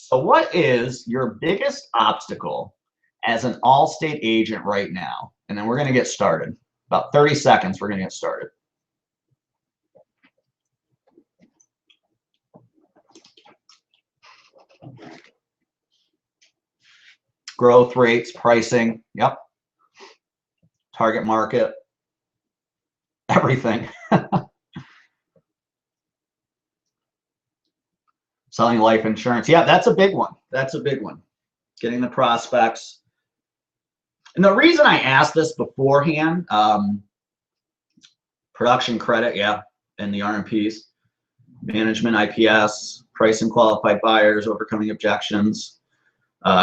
So what is your biggest obstacle as an Allstate agent right now? And then we're going to get started. About 30 seconds, we're going to get started. Growth rates, pricing, yep. Target market, everything. Selling life insurance. Yeah, that's a big one. That's a big one. Getting the prospects. And the reason I asked this beforehand, production credit, yeah, and the RMPs, management, IPS, price and qualified buyers, overcoming objections,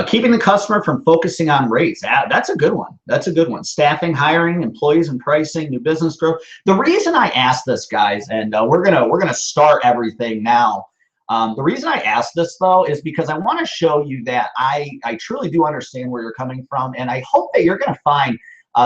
keeping the customer from focusing on rates. That's a good one. That's a good one. Staffing, hiring, employees and pricing, new business growth. The reason I asked this, guys, and we're gonna start everything now. The reason I asked this, though, is because I want to show you that I truly do understand where you're coming from, and I hope that you're going to find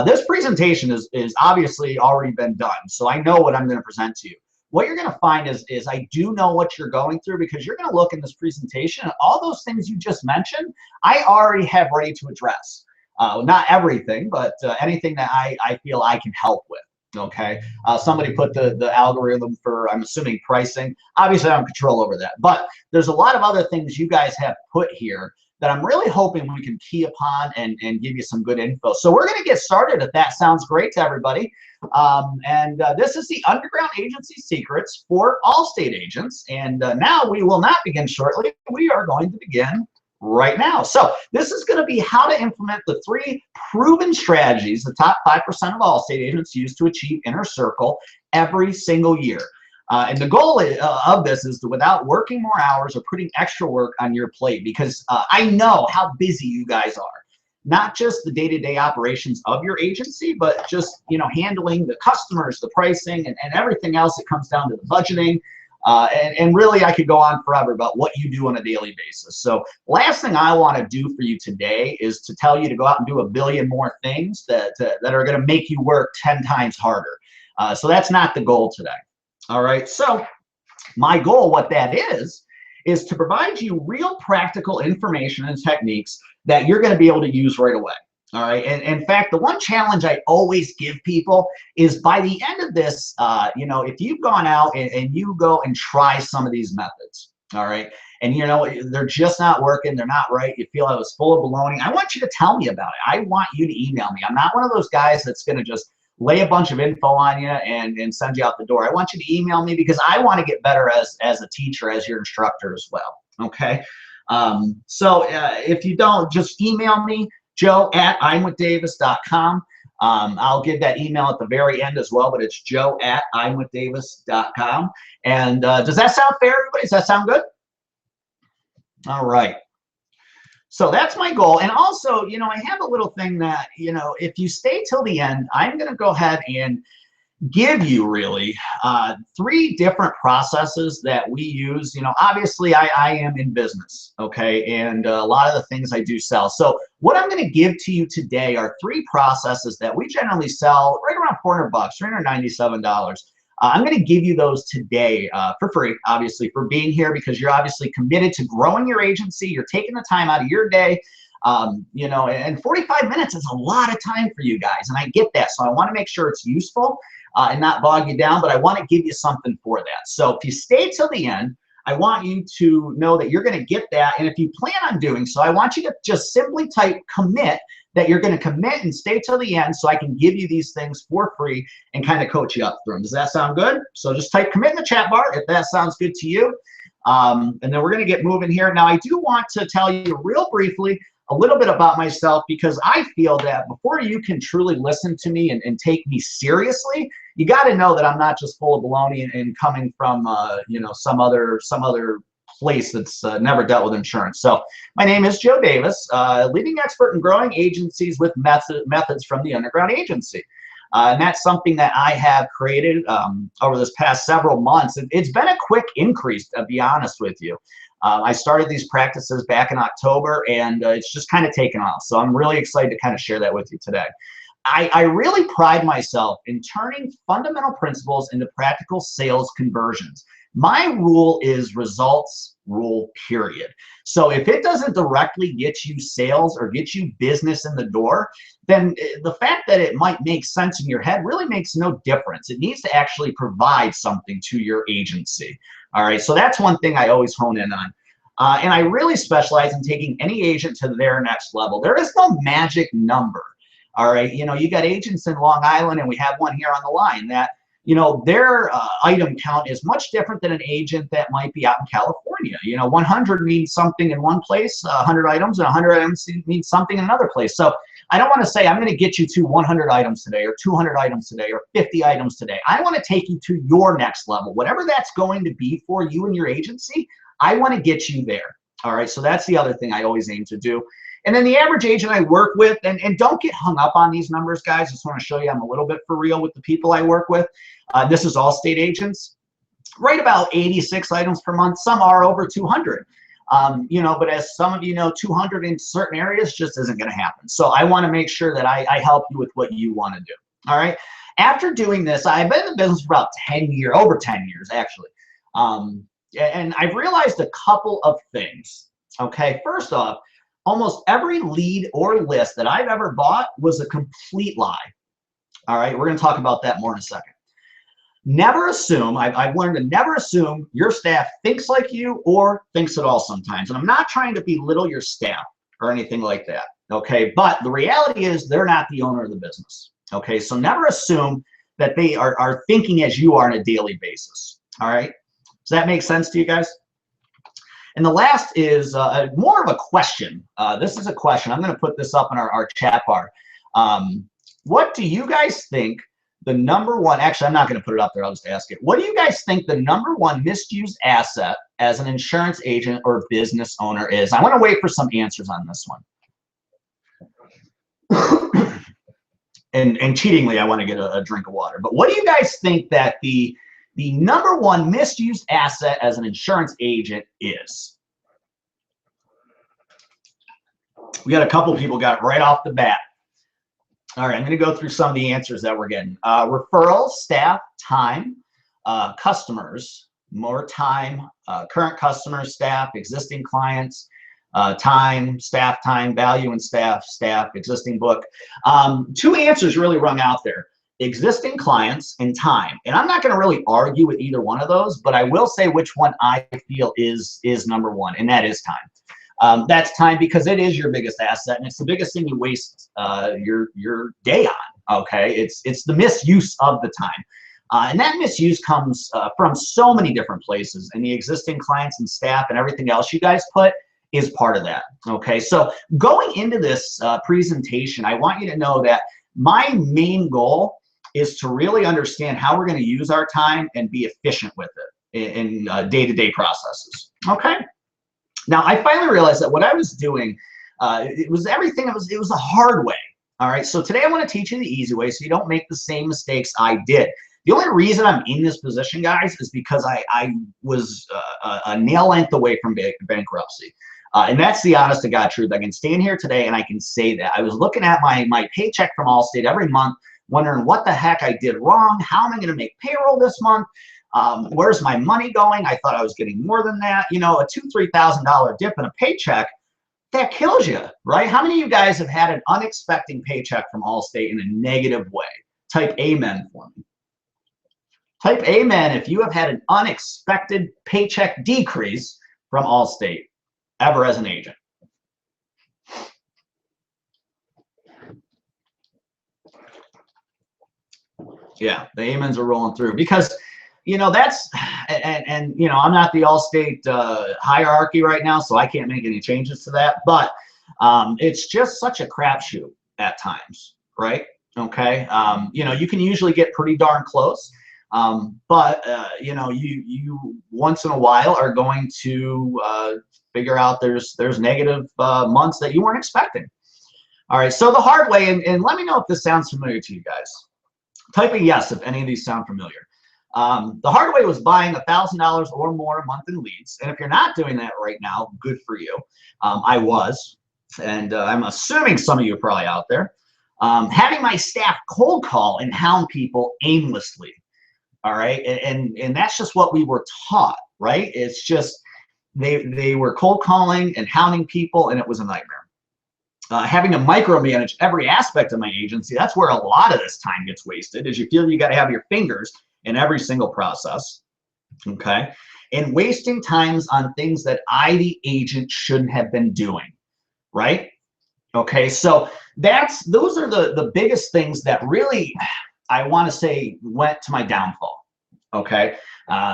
this presentation is obviously already been done, so I know what I'm going to present to you. What you're going to find is I do know what you're going through, because you're going to look in this presentation and all those things you just mentioned, I already have ready to address. Not everything, but anything that I feel I can help with. Okay, somebody put the algorithm for, I'm assuming, pricing. Obviously, I don't have control over that, but there's a lot of other things you guys have put here that I'm really hoping we can key upon and give you some good info. So we're going to get started, if that sounds great to everybody. This is the Underground Agency Secrets for Allstate agents. And now we will not begin shortly. We are going to begin right now. So this is going to be how to implement the 3 proven strategies the top 5% of Allstate agents use to achieve inner circle every single year. And the goal of this is to, without working more hours or putting extra work on your plate, because I know how busy you guys are. Not just the day-to-day operations of your agency, but just, you know, handling the customers, the pricing, and everything else that comes down to the budgeting. And really, I could go on forever about what you do on a daily basis. So last thing I want to do for you today is to tell you to go out and do a billion more things that are going to make you work 10 times harder. So that's not the goal today. All right. So my goal, what that is to provide you real practical information and techniques that you're going to be able to use right away. All right. And in fact, the one challenge I always give people is, by the end of this, you know, if you've gone out and you go and try some of these methods, all right, and you know they're just not working, they're not right, you feel I was full of baloney, I want you to tell me about it. I want you to email me. I'm not one of those guys that's going to just lay a bunch of info on you and send you out the door. I want you to email me, because I want to get better as a teacher, as your instructor as well. Okay. So if you don't, just email me, joe@imwithdavis.com. I'll give that email at the very end as well, but it's joe@imwithdavis.com. And does that sound fair, everybody? Does that sound good? All right. So that's my goal. And also, you know, I have a little thing that, you know, if you stay till the end, I'm going to go ahead and give you really 3 different processes that we use. You know, obviously I am in business, okay, and a lot of the things I do sell. So what I'm going to give to you today are 3 processes that we generally sell right around $400, $397. I'm going to give you those today for free, obviously, for being here, because you're obviously committed to growing your agency. You're taking the time out of your day. You know, and 45 minutes is a lot of time for you guys, and I get that. So I want to make sure it's useful and not bog you down, but I want to give you something for that. So if you stay till the end, I want you to know that you're going to get that. And if you plan on doing so, I want you to just simply type commit, that you're going to commit and stay till the end, so I can give you these things for free and kind of coach you up through them. Does that sound good? So just type commit in the chat bar if that sounds good to you. And then we're going to get moving here. Now, I do want to tell you real briefly a little bit about myself, because I feel that before you can truly listen to me and take me seriously, you got to know that I'm not just full of baloney and coming from you know, some other place that's never dealt with insurance. So my name is Joe Davis, leading expert in growing agencies with methods from the Underground Agency. And that's something that I have created over this past several months. It's been a quick increase, to be honest with you. I started these practices back in October, and it's just kind of taken off. So I'm really excited to kind of share that with you today. I really pride myself in turning fundamental principles into practical sales conversions. My rule is results rule, period. So if it doesn't directly get you sales or get you business in the door, then the fact that it might make sense in your head really makes no difference. It needs to actually provide something to your agency. All right, so that's one thing I always hone in on. And I really specialize in taking any agent to their next level. There is no magic number. All right, you got agents in Long Island, and we have one here on the line that, their item count is much different than an agent that might be out in California. 100 means something in one place, 100 items, and 100 items means something in another place. So I don't want to say I'm going to get you to 100 items today or 200 items today or 50 items today. I want to take you to your next level. Whatever that's going to be for you and your agency, I want to get you there. All right, so that's the other thing I always aim to do. And then the average agent I work with, and don't get hung up on these numbers, guys. Just want to show you I'm a little bit for real with the people I work with. This is Allstate agents, right about 86 items per month. Some are over 200. But as some of you know, 200 in certain areas just isn't going to happen. So I want to make sure that I help you with what you want to do. All right. After doing this, I've been in the business for about 10 years, over 10 years actually. And I've realized a couple of things. Okay. First off, almost every lead or list that I've ever bought was a complete lie. All right. We're going to talk about that more in a second. Never assume, I've learned to never assume your staff thinks like you or thinks at all sometimes. And I'm not trying to belittle your staff or anything like that, okay? But the reality is they're not the owner of the business, okay? So never assume that they are thinking as you are on a daily basis, all right? Does that make sense to you guys? And the last is more of a question. This is a question. I'm gonna put this up in our chat bar. What do you guys think the number one, actually, I'm not going to put it up there. I'll just ask it. What do you guys think the number one misused asset as an insurance agent or business owner is? I want to wait for some answers on this one. and cheatingly, I want to get a drink of water. But what do you guys think that the number one misused asset as an insurance agent is? We got a couple of people got it right off the bat. All right, I'm going to go through some of the answers that we're getting. Referrals, staff, time, customers, more time, current customers, staff, existing clients, time, staff, time, value and staff, existing book. Two answers really rung out there: existing clients and time. And I'm not going to really argue with either one of those, but I will say which one I feel is number one, and that is time. That's time, because it is your biggest asset, and it's the biggest thing you waste your day on. Okay, it's the misuse of the time, and that misuse comes from so many different places, and the existing clients and staff and everything else you guys put is part of that. Okay, so going into this presentation, I want you to know that my main goal is to really understand how we're going to use our time and be efficient with it in day-to-day processes. Okay. Now, I finally realized that what I was doing, it was everything. It was a hard way. All right. So today I want to teach you the easy way so you don't make the same mistakes I did. The only reason I'm in this position, guys, is because I was a nail length away from bankruptcy. And that's the honest to God truth. I can stand here today and I can say that. I was looking at my paycheck from Allstate every month, wondering what the heck I did wrong. How am I going to make payroll this month? Where's my money going? I thought I was getting more than that. A $2,000, $3,000 dip in a paycheck, that kills you, right? How many of you guys have had an unexpected paycheck from Allstate in a negative way? Type amen for me. Type amen if you have had an unexpected paycheck decrease from Allstate ever as an agent. Yeah, the amens are rolling through, because that's, and I'm not the Allstate hierarchy right now, so I can't make any changes to that, but it's just such a crapshoot at times, right? Okay, you can usually get pretty darn close, but you once in a while are going to figure out there's negative months that you weren't expecting. All right, so the hard way, and let me know if this sounds familiar to you guys. Type a yes if any of these sound familiar. The hard way was buying $1,000 or more a month in leads. And if you're not doing that right now, good for you. I was, and I'm assuming some of you are probably out there. Having my staff cold call and hound people aimlessly. All right, and that's just what we were taught, right? It's just they were cold calling and hounding people, and it was a nightmare. Having to micromanage every aspect of my agency, that's where a lot of this time gets wasted, is you feel you got to have your fingers in every single process, okay? And wasting times on things that I, the agent, shouldn't have been doing, right? Okay, so those are the biggest things that really, I want to say, went to my downfall, okay?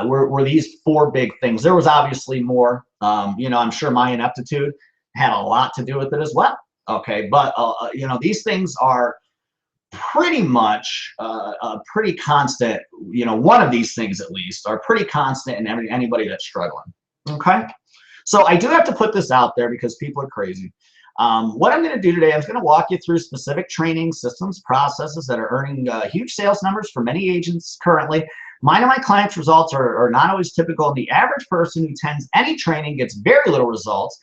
Were these 4 big things. There was obviously more. You know, I'm sure my ineptitude had a lot to do with it as well, okay? But, you know, these things are pretty much pretty constant. You know, one of these things at least are pretty constant in anybody that's struggling, okay? So I do have to put this out there because people are crazy. What I'm going to do today, I'm going to walk you through specific training systems, processes that are earning huge sales numbers for many agents currently. Mine and my clients' results are not always typical, and the average person who attends any training gets very little results,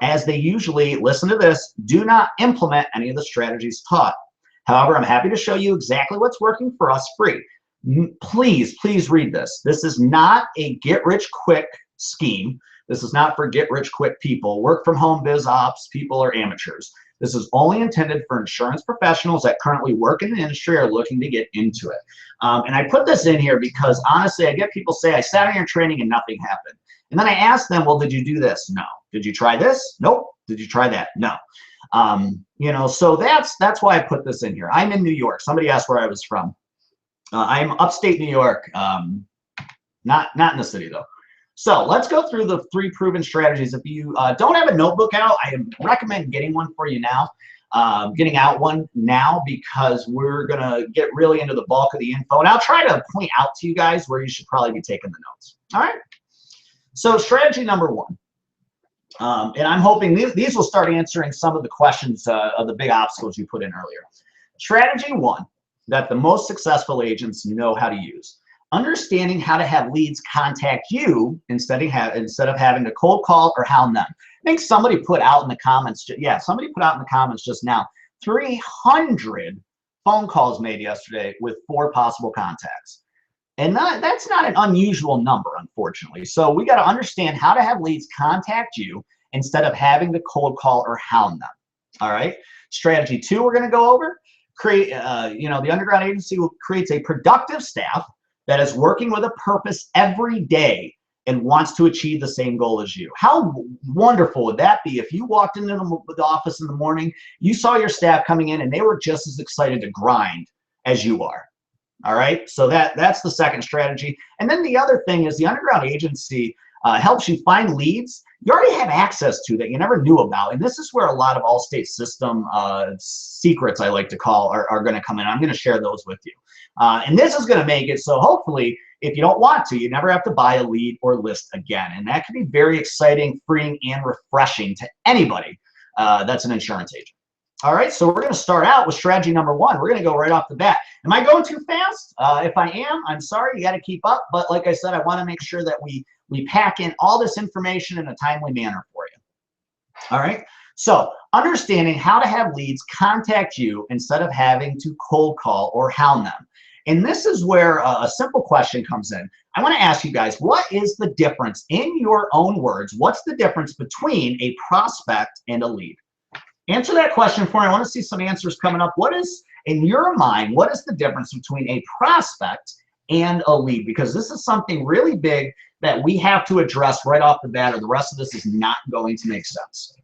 as they usually, listen to this, do not implement any of the strategies taught. However, I'm happy to show you exactly what's working for us free. Please, please read this. This is not a get-rich-quick scheme. This is not for get-rich-quick people, work-from-home biz ops people, or amateurs. This is only intended for insurance professionals that currently work in the industry or are looking to get into it. And I put this in here because, honestly, I get people say, I sat on your training and nothing happened. And then I ask them, well, did you do this? No. Did you try this? Nope. Did you try that? No. You know, so that's why I put this in here. I'm in New York. Somebody asked where I was from. I'm upstate New York, not in the city, though. So let's go through the 3 proven strategies. If you don't have a notebook out, I recommend getting one for you now. Getting out one now, because we're going to get really into the bulk of the info. And I'll try to point out to you guys where you should probably be taking the notes. All right. So strategy number 1. And I'm hoping these will start answering some of the questions of the big obstacles you put in earlier. Strategy 1 that the most successful agents know how to use. Understanding how to have leads contact you instead of having to cold call or hound them. I think somebody put out in the comments, somebody put out in the comments just now, 300 phone calls made yesterday with 4 possible contacts. And that's not an unusual number, unfortunately. So we got to understand how to have leads contact you instead of having to cold call or hound them. All right. Strategy 2 we're going to go over. Create, you know, the Underground Agency creates a productive staff that is working with a purpose every day and wants to achieve the same goal as you. How wonderful would that be if you walked into the office in the morning, you saw your staff coming in, and they were just as excited to grind as you are? All right, so that's the second strategy. And then the other thing is the Underground Agency helps you find leads you already have access to that you never knew about. And this is where a lot of Allstate system secrets, I like to call, are going to come in. I'm going to share those with you. And this is going to make it so hopefully, if you don't want to, you never have to buy a lead or list again. And that can be very exciting, freeing, and refreshing to anybody that's an insurance agent. All right, so we're going to start out with strategy number 1. We're going to go right off the bat. Am I going too fast? If I am, I'm sorry. You got to keep up. But like I said, I want to make sure that we pack in all this information in a timely manner for you. All right, so understanding how to have leads contact you instead of having to cold call or hound them. And this is where a simple question comes in. I want to ask you guys, what is the difference, in your own words, what's the difference between a prospect and a lead? Answer that question for me. I want to see some answers coming up. What is, in your mind, what is the difference between a prospect and a lead? Because this is something really big that we have to address right off the bat, or the rest of this is not going to make sense.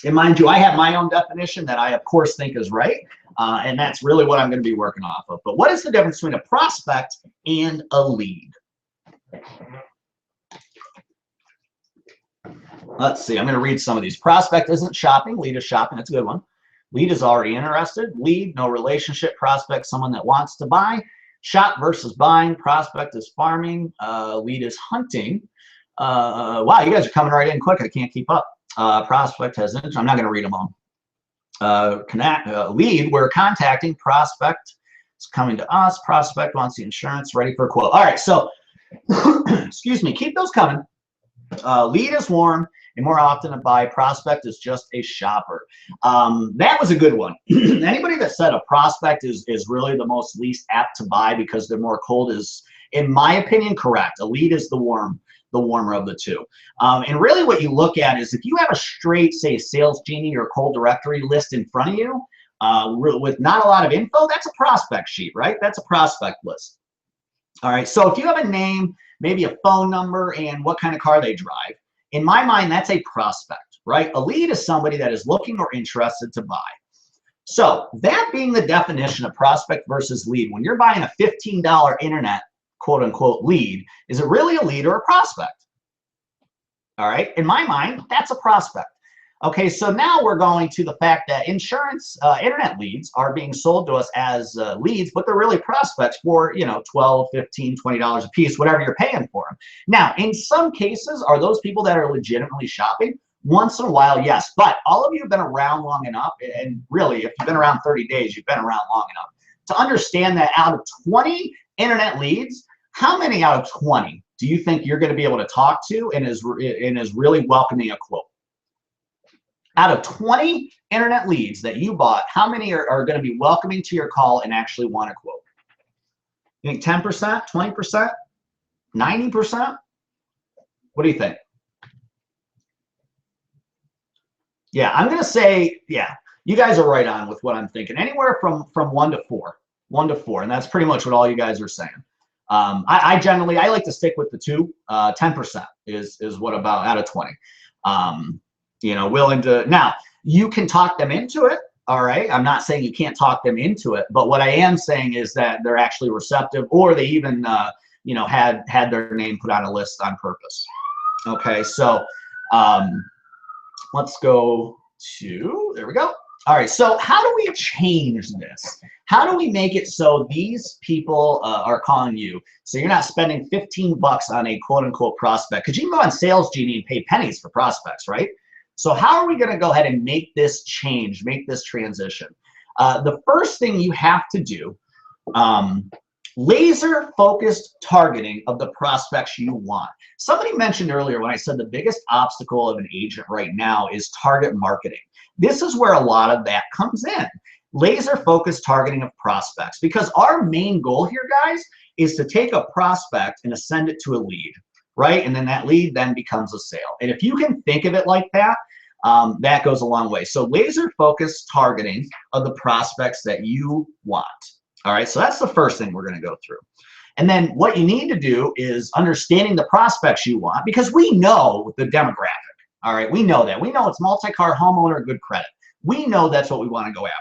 And mind you, I have my own definition that I, of course, think is right. And that's really what I'm going to be working off of. But what is the difference between a prospect and a lead? Let's see. I'm going to read some of these. Prospect isn't shopping. Lead is shopping. That's a good one. Lead is already interested. Lead, no relationship. Prospect, someone that wants to buy. Shop versus buying. Prospect is farming. Lead is hunting. Wow, you guys are coming right in quick. I can't keep up. Prospect has interest. I'm not going to read them all. Lead, we're contacting. Prospect is coming to us. Prospect wants the insurance, ready for a quote. All right, so excuse me, keep those coming. Lead is warm and more often than by prospect is just a shopper. That was a good one. Anybody that said a prospect is really the most least apt to buy because they're more cold is, in my opinion, correct. A lead is the warmer of the two. And really what you look at is if you have a straight, say, sales genie or cold directory list in front of you with not a lot of info, that's a prospect sheet, right? That's a prospect list. All right, so if you have a name, maybe a phone number, and what kind of car they drive, in my mind, that's a prospect, right? A lead is somebody that is looking or interested to buy. So that being the definition of prospect versus lead, when you're buying a $15 internet, quote unquote, lead, is it really a lead or a prospect? All right, in my mind, that's a prospect. Okay, so now we're going to the fact that insurance, internet leads are being sold to us as leads, but they're really prospects for, you know, $12, $15, $20 a piece, whatever you're paying for them. Now, in some cases, are those people that are legitimately shopping? Once in a while, yes, but all of you have been around long enough, and really, if you've been around 30 days, you've been around long enough to understand that out of 20 internet leads, how many out of 20 do you think you're going to be able to talk to and is really welcoming a quote? Out of 20 internet leads that you bought, how many are going to be welcoming to your call and actually want a quote? You think 10%, 20%, 90%? What do you think? Yeah, I'm going to say, yeah, you guys are right on with what I'm thinking. Anywhere from 1 to 4, 1 to 4, and that's pretty much what all you guys are saying. I generally, I like to stick with the 2. 10% is what about out of 20. You know, willing to, now you can talk them into it. All right, I'm not saying you can't talk them into it, but what I am saying is that they're actually receptive, or they even you know, had their name put on a list on purpose. Okay, so let's go to, there we go. All right, so how do we change this? How do we make it so these people are calling you, so you're not spending 15 bucks on a quote unquote prospect? Because you can go on Sales Genie and pay pennies for prospects, right? So how are we going to go ahead and make this change, make this transition? The first thing you have to do, laser focused targeting of the prospects you want. Somebody mentioned earlier when I said the biggest obstacle of an agent right now is target marketing. This is where a lot of that comes in. Laser focused targeting of prospects, because our main goal here, guys, is to take a prospect and ascend it to a lead, right? And then that lead then becomes a sale. And if you can think of it like that, that goes a long way. So laser focused targeting of the prospects that you want. All right, so that's the first thing we're going to go through. And then what you need to do is understanding the prospects you want, because we know the demographic. All right, we know that. We know it's multi-car, homeowner, good credit. We know that's what we want to go after.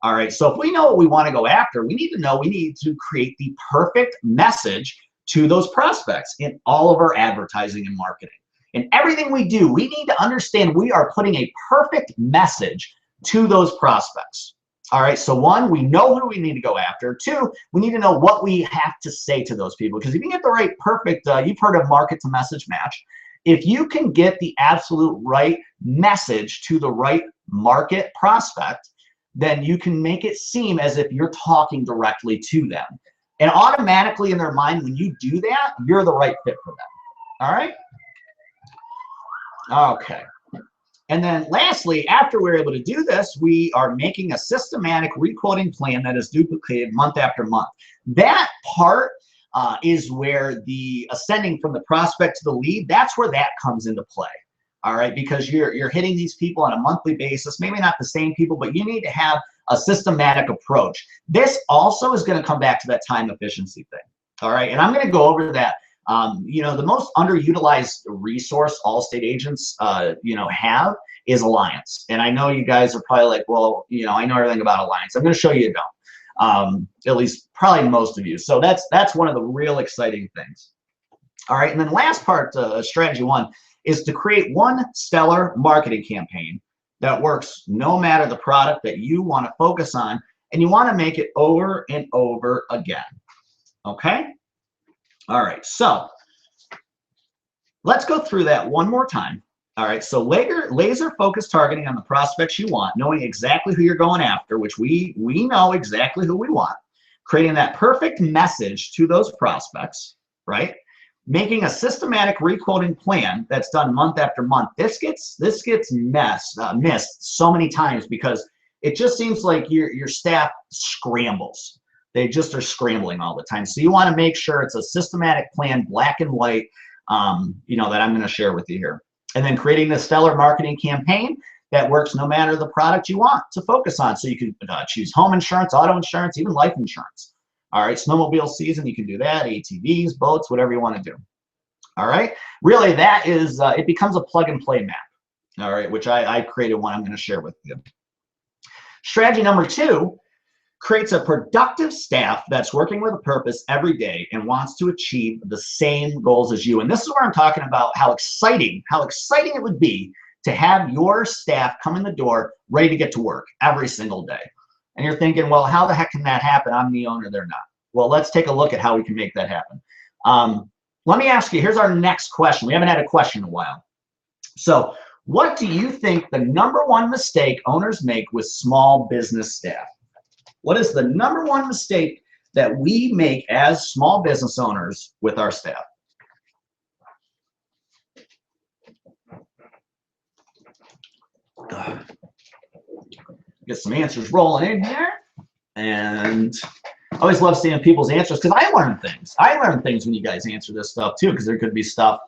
All right, so if we know what we want to go after, we need to know we need to create the perfect message to those prospects in all of our advertising and marketing. In everything we do, we need to understand we are putting a perfect message to those prospects. All right, so 1, we know who we need to go after. 2, we need to know what we have to say to those people. Because if you get the right perfect, you've heard of market to message match. If you can get the absolute right message to the right market prospect, then you can make it seem as if you're talking directly to them. And automatically in their mind, when you do that, you're the right fit for them. All right? Okay. And then lastly, after we're able to do this, we are making a systematic requoting plan that is duplicated month after month. That part is where the ascending from the prospect to the lead, that's where that comes into play. All right, because you're hitting these people on a monthly basis, maybe not the same people, but you need to have a systematic approach. This also is going to come back to that time efficiency thing. All right, and I'm going to go over that. You know, the most underutilized resource Allstate agents, you know, have is Alliance. And I know you guys are probably like, well, you know, I know everything about Alliance. I'm going to show you don't. At least probably most of you. So that's one of the real exciting things. All right, and then last part, strategy 1, is to create one stellar marketing campaign that works no matter the product that you want to focus on, and you want to make it over and over again. Okay? All right, so let's go through that one more time. All right, so laser focused targeting on the prospects you want, knowing exactly who you're going after, which we know exactly who we want, creating that perfect message to those prospects, right? Making a systematic requoting plan that's done month after month. This gets missed so many times because it just seems like your staff scrambles. They just are scrambling all the time. So you want to make sure it's a systematic plan, black and white, you know, that I'm going to share with you here. And then creating the stellar marketing campaign that works no matter the product you want to focus on. So you can choose home insurance, auto insurance, even life insurance. All right, snowmobile season, you can do that, ATVs, boats, whatever you want to do. All right, really that is, it becomes a plug and play map. All right, which I created one I'm going to share with you. Strategy number 2, creates a productive staff that's working with a purpose every day and wants to achieve the same goals as you. And this is where I'm talking about how exciting it would be to have your staff come in the door ready to get to work every single day. And you're thinking, well, how the heck can that happen? I'm the owner, they're not. Well, let's take a look at how we can make that happen. Let me ask you, here's our next question. We haven't had a question in a while. So what do you think the #1 mistake owners make with small business staff? What is the #1 mistake that we make as small business owners with our staff? Get some answers rolling in here. And I always love seeing people's answers because I learn things. I learn things when you guys answer this stuff too, because there could be stuff,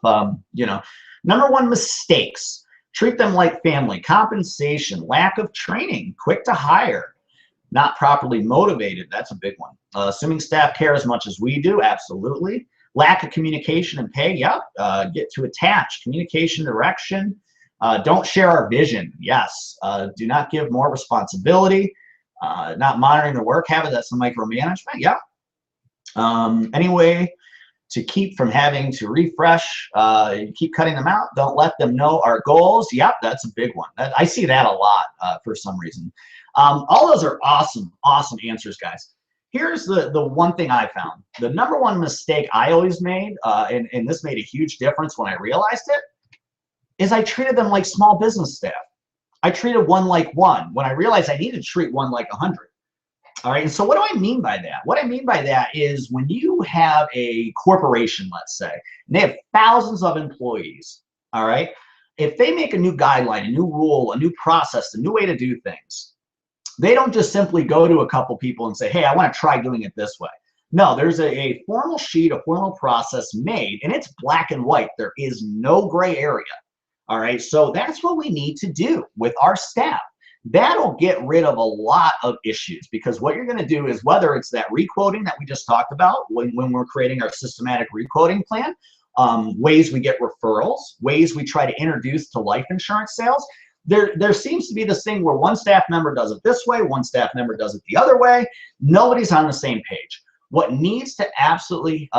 you know. #1 mistakes. Treat them like family. Compensation, lack of training, quick to hire, not properly motivated. That's a big one. Assuming staff care as much as we do. Absolutely. Lack of communication and pay. Yep. Get too attached. Communication, direction. Don't share our vision. Yes. Do not give more responsibility. Not monitoring the work habit. That's the micromanagement. Yep. Anyway, to keep from having to refresh, keep cutting them out. Don't let them know our goals. Yep, that's a big one. I see that a lot for some reason. All those are awesome answers, guys. Here's the one thing I found. The #1 mistake I always made, and this made a huge difference when I realized it, is I treated them like small business staff. I treated one like one when I realized I needed to treat one like 100. All right, and so what do I mean by that? What I mean by that is when you have a corporation, let's say, and they have thousands of employees, all right, if they make a new guideline, a new rule, a new process, a new way to do things, they don't just simply go to a couple people and say, hey, I want to try doing it this way. No, there's a formal sheet, a formal process made, and it's black and white. There is no gray area. All right, so that's what we need to do with our staff. That'll get rid of a lot of issues because what you're going to do is whether it's that requoting that we just talked about when we're creating our systematic requoting plan, ways we get referrals, ways we try to introduce to life insurance sales. There seems to be this thing where one staff member does it this way, one staff member does it the other way. Nobody's on the same page. What needs to absolutely,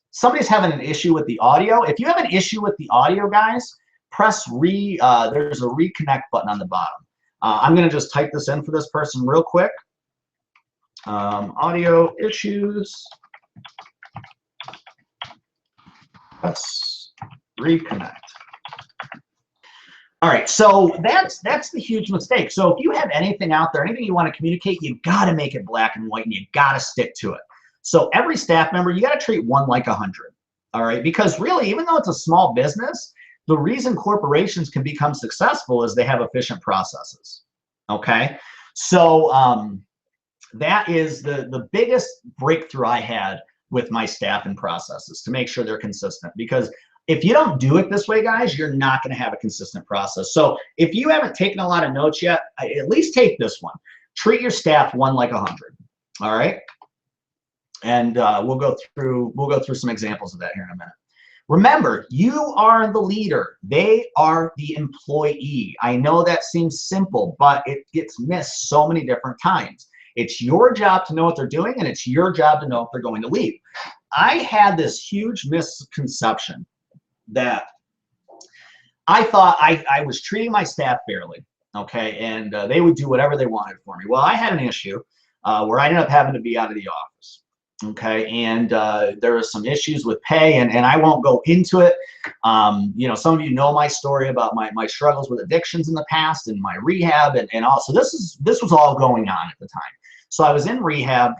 somebody's having an issue with the audio. If you have an issue with the audio, guys, press there's a reconnect button on the bottom. I'm going to just type this in for this person real quick. Audio issues. Let's reconnect. All right, so that's the huge mistake. So if you have anything out there, anything you want to communicate, you've got to make it black and white, and you got to stick to it. So every staff member, you got to treat one like 100. All right, because really, even though it's a small business, the reason corporations can become successful is they have efficient processes. Okay, so that is the biggest breakthrough I had with my staff and processes to make sure they're consistent. Because if you don't do it this way, guys, you're not going to have a consistent process. So if you haven't taken a lot of notes yet, at least take this one. Treat your staff one like 100. All right, and we'll go through some examples of that here in a minute. Remember, you are the leader. They are the employee. I know that seems simple, but it gets missed so many different times. It's your job to know what they're doing, and it's your job to know if they're going to leave. I had this huge misconception that I thought I was treating my staff fairly, okay, and they would do whatever they wanted for me. Well, I had an issue where I ended up having to be out of the office. Okay, and there are some issues with pay, and I won't go into it. You know, some of you know my story about my struggles with addictions in the past and my rehab and all. So this was all going on at the time. So I was in rehab.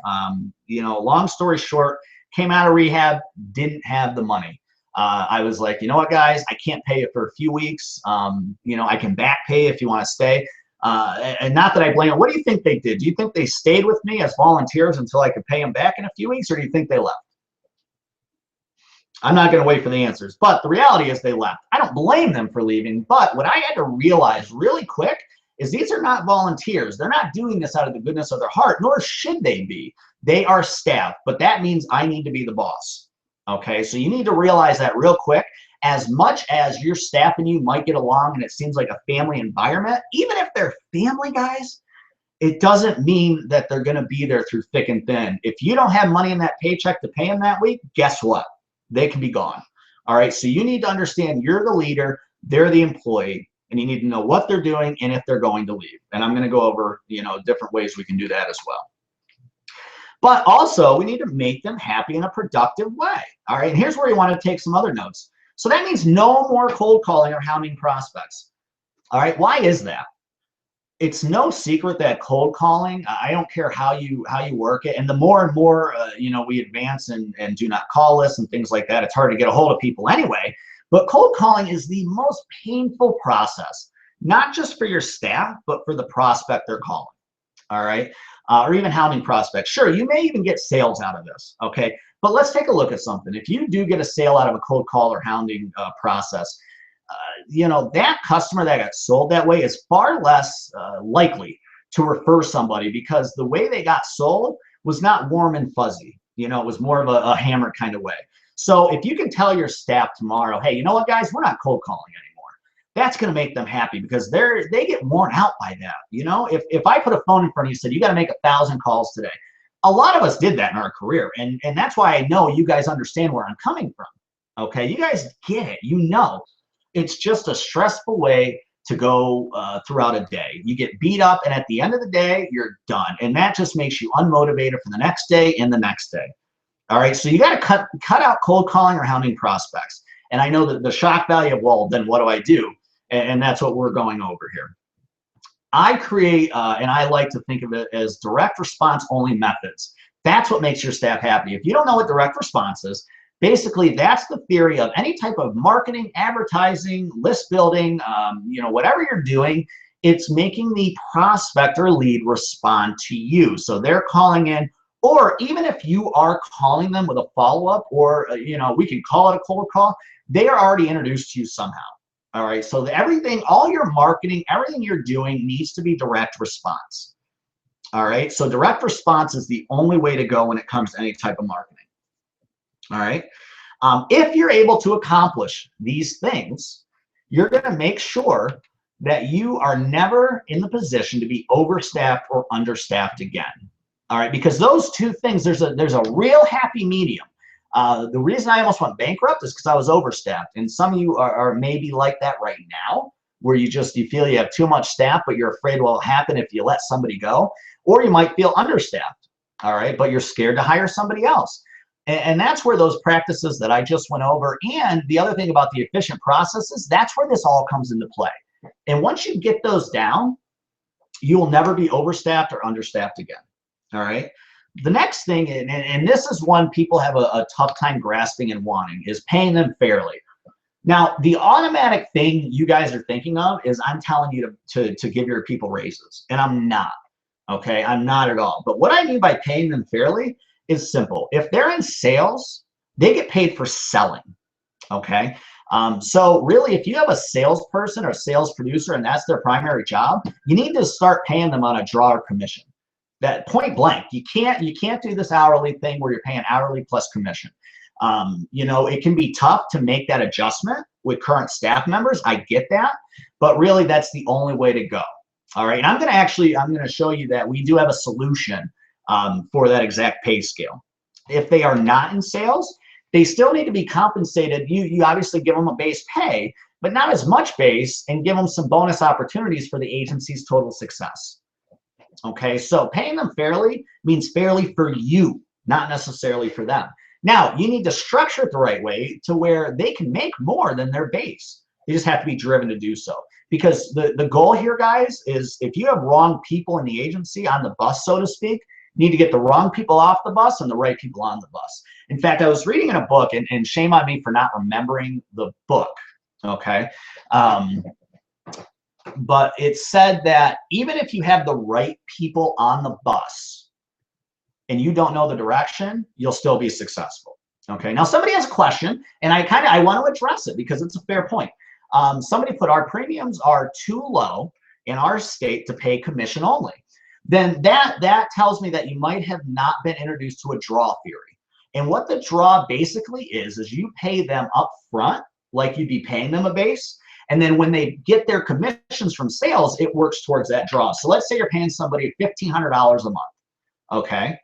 You know, long story short, came out of rehab, didn't have the money. I was like, you know what, guys, I can't pay you for a few weeks. You know, I can back pay if you want to stay. And not that I blame them. What do you think they did? Do you think they stayed with me as volunteers until I could pay them back in a few weeks, or do you think they left? I'm not going to wait for the answers, but the reality is they left. I don't blame them for leaving, but what I had to realize really quick is these are not volunteers. They're not doing this out of the goodness of their heart, nor should they be. They are staff, but that means I need to be the boss. Okay, so you need to realize that real quick. As much as your staff and you might get along and it seems like a family environment, even if they're family, guys, it doesn't mean that they're going to be there through thick and thin. If you don't have money in that paycheck to pay them that week, guess what? They can be gone. All right, so you need to understand you're the leader, they're the employee, and you need to know what they're doing and if they're going to leave. And I'm going to go over, you know, different ways we can do that as well. But also, we need to make them happy in a productive way. All right, and here's where you want to take some other notes. So that means no more cold calling or hounding prospects. All right, why is that? It's no secret that cold calling, I don't care how you work it, and the more and more you know, we advance and do not call lists and things like that, it's hard to get a hold of people anyway. But cold calling is the most painful process, not just for your staff, but for the prospect they're calling. All right, or even hounding prospects. Sure, you may even get sales out of this. Okay, but let's take a look at something. If you do get a sale out of a cold call or hounding process, you know, that customer that got sold that way is far less likely to refer somebody, because the way they got sold was not warm and fuzzy. You know, it was more of a hammer kind of way. So if you can tell your staff tomorrow, hey, you know what, guys, we're not cold calling anymore, that's going to make them happy, because they get worn out by that. You know, if I put a phone in front of you and said, you got to make 1,000 calls today, a lot of us did that in our career. And that's why I know you guys understand where I'm coming from. Okay, you guys get it. You know, it's just a stressful way to go throughout a day. You get beat up, and at the end of the day, you're done. And that just makes you unmotivated for the next day and the next day. All right, so you got to cut out cold calling or hounding prospects. And I know that the shock value of, well, then what do I do? And that's what we're going over here. I create, and I like to think of it as direct response only methods. That's what makes your staff happy. If you don't know what direct response is, basically, that's the theory of any type of marketing, advertising, list building, you know, whatever you're doing, it's making the prospect or lead respond to you. So they're calling in, or even if you are calling them with a follow-up, or, you know, we can call it a cold call, they are already introduced to you somehow. All right, so everything, all your marketing, everything you're doing needs to be direct response. All right, so direct response is the only way to go when it comes to any type of marketing. All right, if you're able to accomplish these things, you're going to make sure that you are never in the position to be overstaffed or understaffed again. All right, because those two things, there's a real happy medium. The reason I almost went bankrupt is because I was overstaffed, and some of you are maybe like that right now, where you feel you have too much staff, but you're afraid what will happen if you let somebody go, or you might feel understaffed. All right, but you're scared to hire somebody else. And that's where those practices that I just went over, and the other thing about the efficient processes, that's where this all comes into play. And once you get those down, you will never be overstaffed or understaffed again. All right. The next thing, and this is one people have a tough time grasping and wanting, is paying them fairly. Now, the automatic thing you guys are thinking of is I'm telling you to give your people raises, and I'm not. Okay, I'm not at all. But what I mean by paying them fairly is simple. If they're in sales, they get paid for selling. Okay, so really, if you have a salesperson or a sales producer and that's their primary job, you need to start paying them on a draw or commission. That point blank, you can't do this hourly thing where you're paying hourly plus commission. You know, it can be tough to make that adjustment with current staff members. I get that, but really that's the only way to go. All right, and I'm going to show you that we do have a solution for that exact pay scale. If they are not in sales, they still need to be compensated. You obviously give them a base pay, but not as much base, and give them some bonus opportunities for the agency's total success. Okay, so paying them fairly means fairly for you, not necessarily for them. Now, you need to structure it the right way to where they can make more than their base. They just have to be driven to do so. Because the goal here, guys, is if you have wrong people in the agency on the bus, so to speak, you need to get the wrong people off the bus and the right people on the bus. In fact, I was reading in a book, and shame on me for not remembering the book, okay? But it said that even if you have the right people on the bus and you don't know the direction, you'll still be successful. Okay, now somebody has a question, and I want to address it because it's a fair point. Somebody put, our premiums are too low in our state to pay commission only. Then that tells me that you might have not been introduced to a draw theory. And what the draw basically is you pay them up front, like you'd be paying them a base, and then when they get their commissions from sales, it works towards that draw. So let's say you're paying somebody $1,500 a month, okay?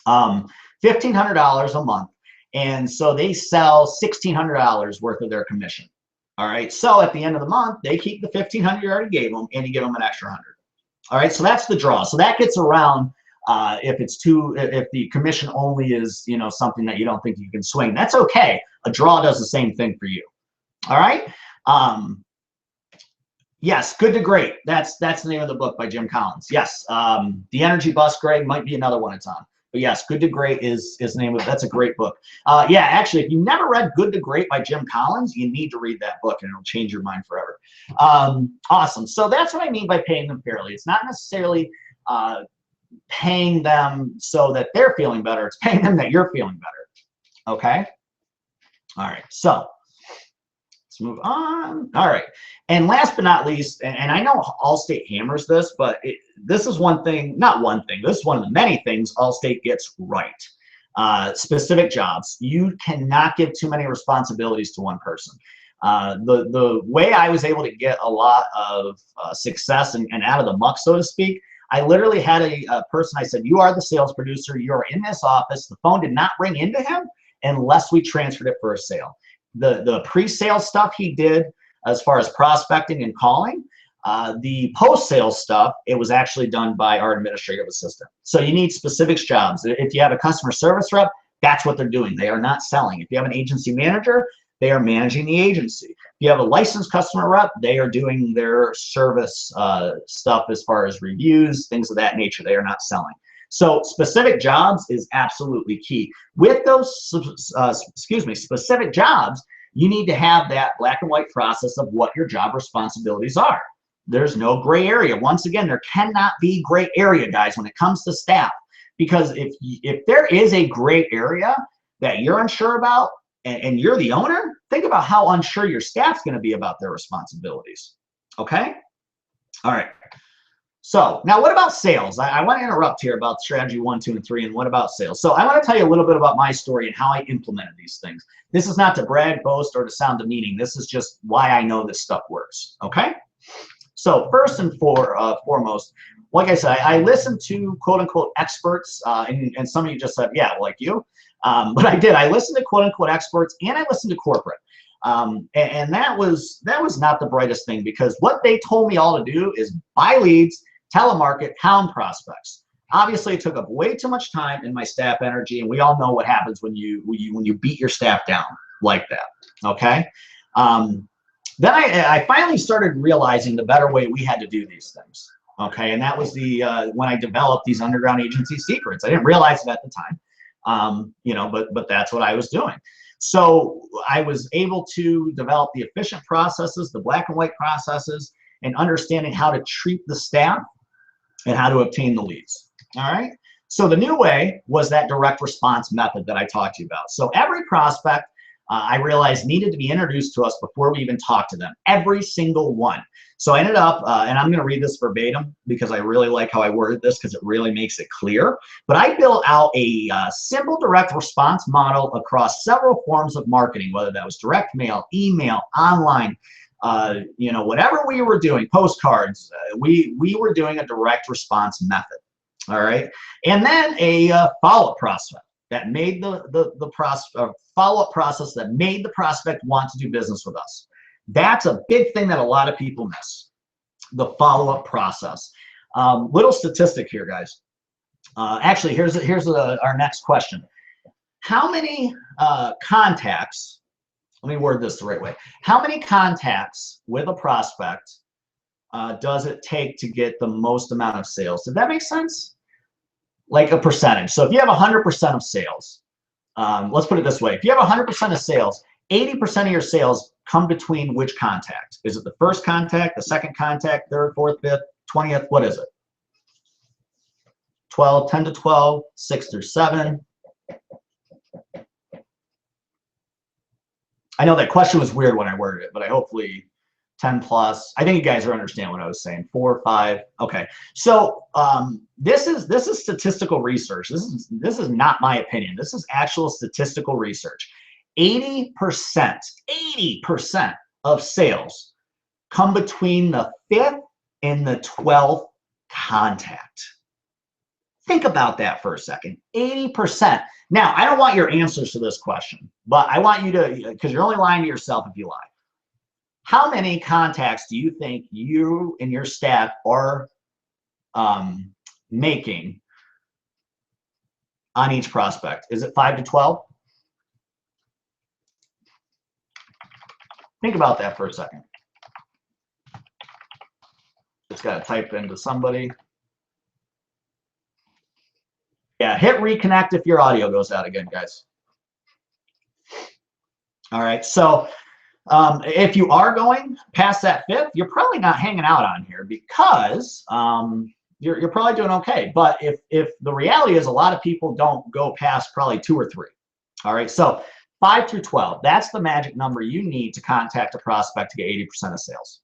$1,500 a month, and so they sell $1,600 worth of their commission. All right, so at the end of the month, they keep the $1,500 you already gave them, and you give them an extra 100. All right, so that's the draw. So that gets around if the commission only is, you know, something that you don't think you can swing. That's okay. A draw does the same thing for you. All right. Yes, Good to Great. That's the name of the book by Jim Collins. Yes, The Energy Bus, Greg, might be another one it's on. But yes, Good to Great is the name of it. That's a great book. Yeah, actually, if you never read Good to Great by Jim Collins, you need to read that book, and it'll change your mind forever. Awesome. So that's what I mean by paying them fairly. It's not necessarily paying them so that they're feeling better. It's paying them that you're feeling better. Okay? All right. So let's move on. All right. And last but not least, and I know Allstate hammers this, but this is one thing, not one thing, this is one of the many things Allstate gets right. Specific jobs. You cannot give too many responsibilities to one person. The way I was able to get a lot of success and out of the muck, so to speak, I literally had a person, I said, you are the sales producer, you are in this office. The phone did not ring into him unless we transferred it for a sale. The pre-sale stuff he did as far as prospecting and calling, the post-sale stuff, it was actually done by our administrative assistant. So you need specific jobs. If you have a customer service rep, that's what they're doing. They are not selling. If you have an agency manager, they are managing the agency. If you have a licensed customer rep, they are doing their service stuff as far as reviews, things of that nature. They are not selling. So specific jobs is absolutely key. With those, specific jobs, you need to have that black and white process of what your job responsibilities are. There's no gray area. Once again, there cannot be gray area, guys, when it comes to staff. Because if there is a gray area that you're unsure about, and you're the owner, think about how unsure your staff's going to be about their responsibilities. Okay? All right. So now what about sales? I want to interrupt here about strategy 1, 2, and 3, and what about sales? So I want to tell you a little bit about my story and how I implemented these things. This is not to brag, boast, or to sound demeaning. This is just why I know this stuff works. Okay? So first and foremost, like I said, I listened to quote-unquote experts, and some of you just said, yeah, like you. But I did. I listened to quote-unquote experts, and I listened to corporate. And that was not the brightest thing, because what they told me all to do is buy leads, telemarket, hound prospects. Obviously, it took up way too much time and my staff energy, and we all know what happens when you beat your staff down like that. Okay. Then I finally started realizing the better way we had to do these things. Okay, and that was when I developed these underground agency secrets. I didn't realize it at the time, you know, but that's what I was doing. So I was able to develop the efficient processes, the black and white processes, and understanding how to treat the staff and how to obtain the leads. All right. So the new way was that direct response method that I talked to you about. So every prospect I realized needed to be introduced to us before we even talked to them, every single one. So I ended up, and I'm going to read this verbatim because I really like how I worded this because it really makes it clear. But I built out a simple direct response model across several forms of marketing, whether that was direct mail, email, online, you know, whatever we were doing, postcards, we were doing a direct response method. All right. And then a follow-up prospect that made the follow-up process that made the prospect want to do business with us. That's a big thing that a lot of people miss, the follow-up process. Little statistic here, guys. Actually, here's our next question. How many contacts, let me word this the right way. How many contacts with a prospect does it take to get the most amount of sales? Did that make sense? Like a percentage. So if you have 100% of sales, let's put it this way. If you have 100% of sales, 80% of your sales come between which contact? Is it the first contact, the second contact, third, fourth, fifth, 20th? What is it? 12, 10 to 12, 6 through 7. I know that question was weird when I worded it, but I hopefully 10 plus. I think you guys are understand what I was saying. 4, 5. Okay. So this is statistical research. This is not my opinion. This is actual statistical research. 80% of sales come between the 5th and the 12th contact. Think about that for a second. 80%. Now, I don't want your answers to this question, but I want you to, because you're only lying to yourself if you lie. How many contacts do you think you and your staff are making on each prospect? Is it 5 to 12? Think about that for a second. It's got to type into somebody. Yeah, hit reconnect if your audio goes out again, guys. All right, so if you are going past that 5th, you're probably not hanging out on here because you're probably doing okay. But if the reality is a lot of people don't go past probably 2 or 3. All right, so 5 through 12, that's the magic number you need to contact a prospect to get 80% of sales.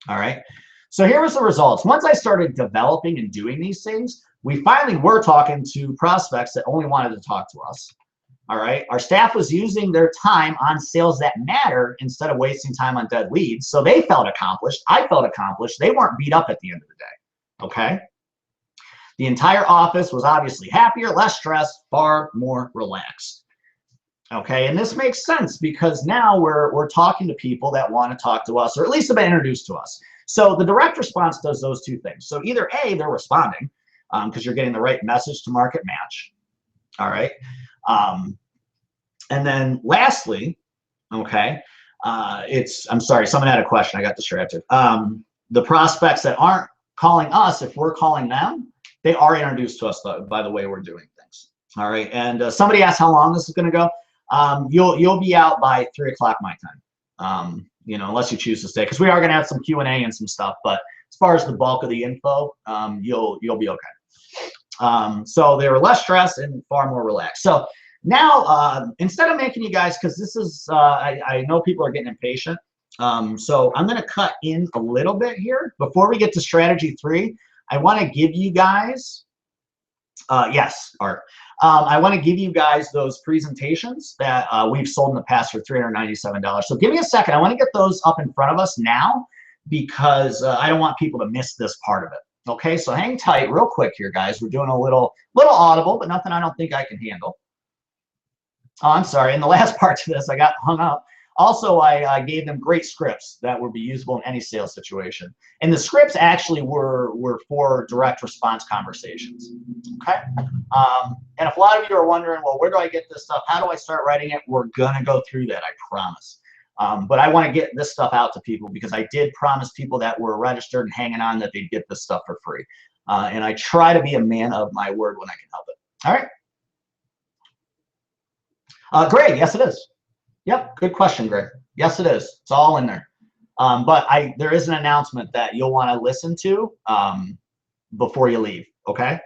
All right, so here was the results. Once I started developing and doing these things, we finally were talking to prospects that only wanted to talk to us. All right, our staff was using their time on sales that matter instead of wasting time on dead leads. So they felt accomplished. I felt accomplished. They weren't beat up at the end of the day. Okay. The entire office was obviously happier, less stressed, far more relaxed. Okay, and this makes sense because now we're talking to people that want to talk to us, or at least have been introduced to us. So the direct response does those two things. So either A, they're responding because you're getting the right message to market match. All right. And then lastly, okay, I'm sorry, someone had a question. I got distracted. The prospects that aren't calling us, if we're calling them, they are introduced to us by the way we're doing things. All right. And somebody asked how long this is going to go. You'll be out by 3 o'clock my time. You know, unless you choose to stay, because we are going to have some Q&A and some stuff. But as far as the bulk of the info, you'll be okay. So they were less stressed and far more relaxed. So now, instead of making you guys, because this is, I know people are getting impatient. So I'm going to cut in a little bit here. Before we get to strategy 3, I want to give you guys, yes, Art. I want to give you guys those presentations that we've sold in the past for $397. So give me a second. I want to get those up in front of us now because I don't want people to miss this part of it. Okay, so hang tight real quick here, guys. We're doing a little audible, but nothing I don't think I can handle. Oh, I'm sorry. In the last part to this, I got hung up. Also, I gave them great scripts that would be usable in any sales situation. And the scripts actually were for direct response conversations. Okay. And if a lot of you are wondering, well, where do I get this stuff? How do I start writing it? We're going to go through that, I promise. But I want to get this stuff out to people because I did promise people that were registered and hanging on that they'd get this stuff for free. And I try to be a man of my word when I can help it. All right. Greg, yes, it is. Yep, good question, Greg. Yes, it is. It's all in there. But there is an announcement that you'll want to listen to before you leave, okay?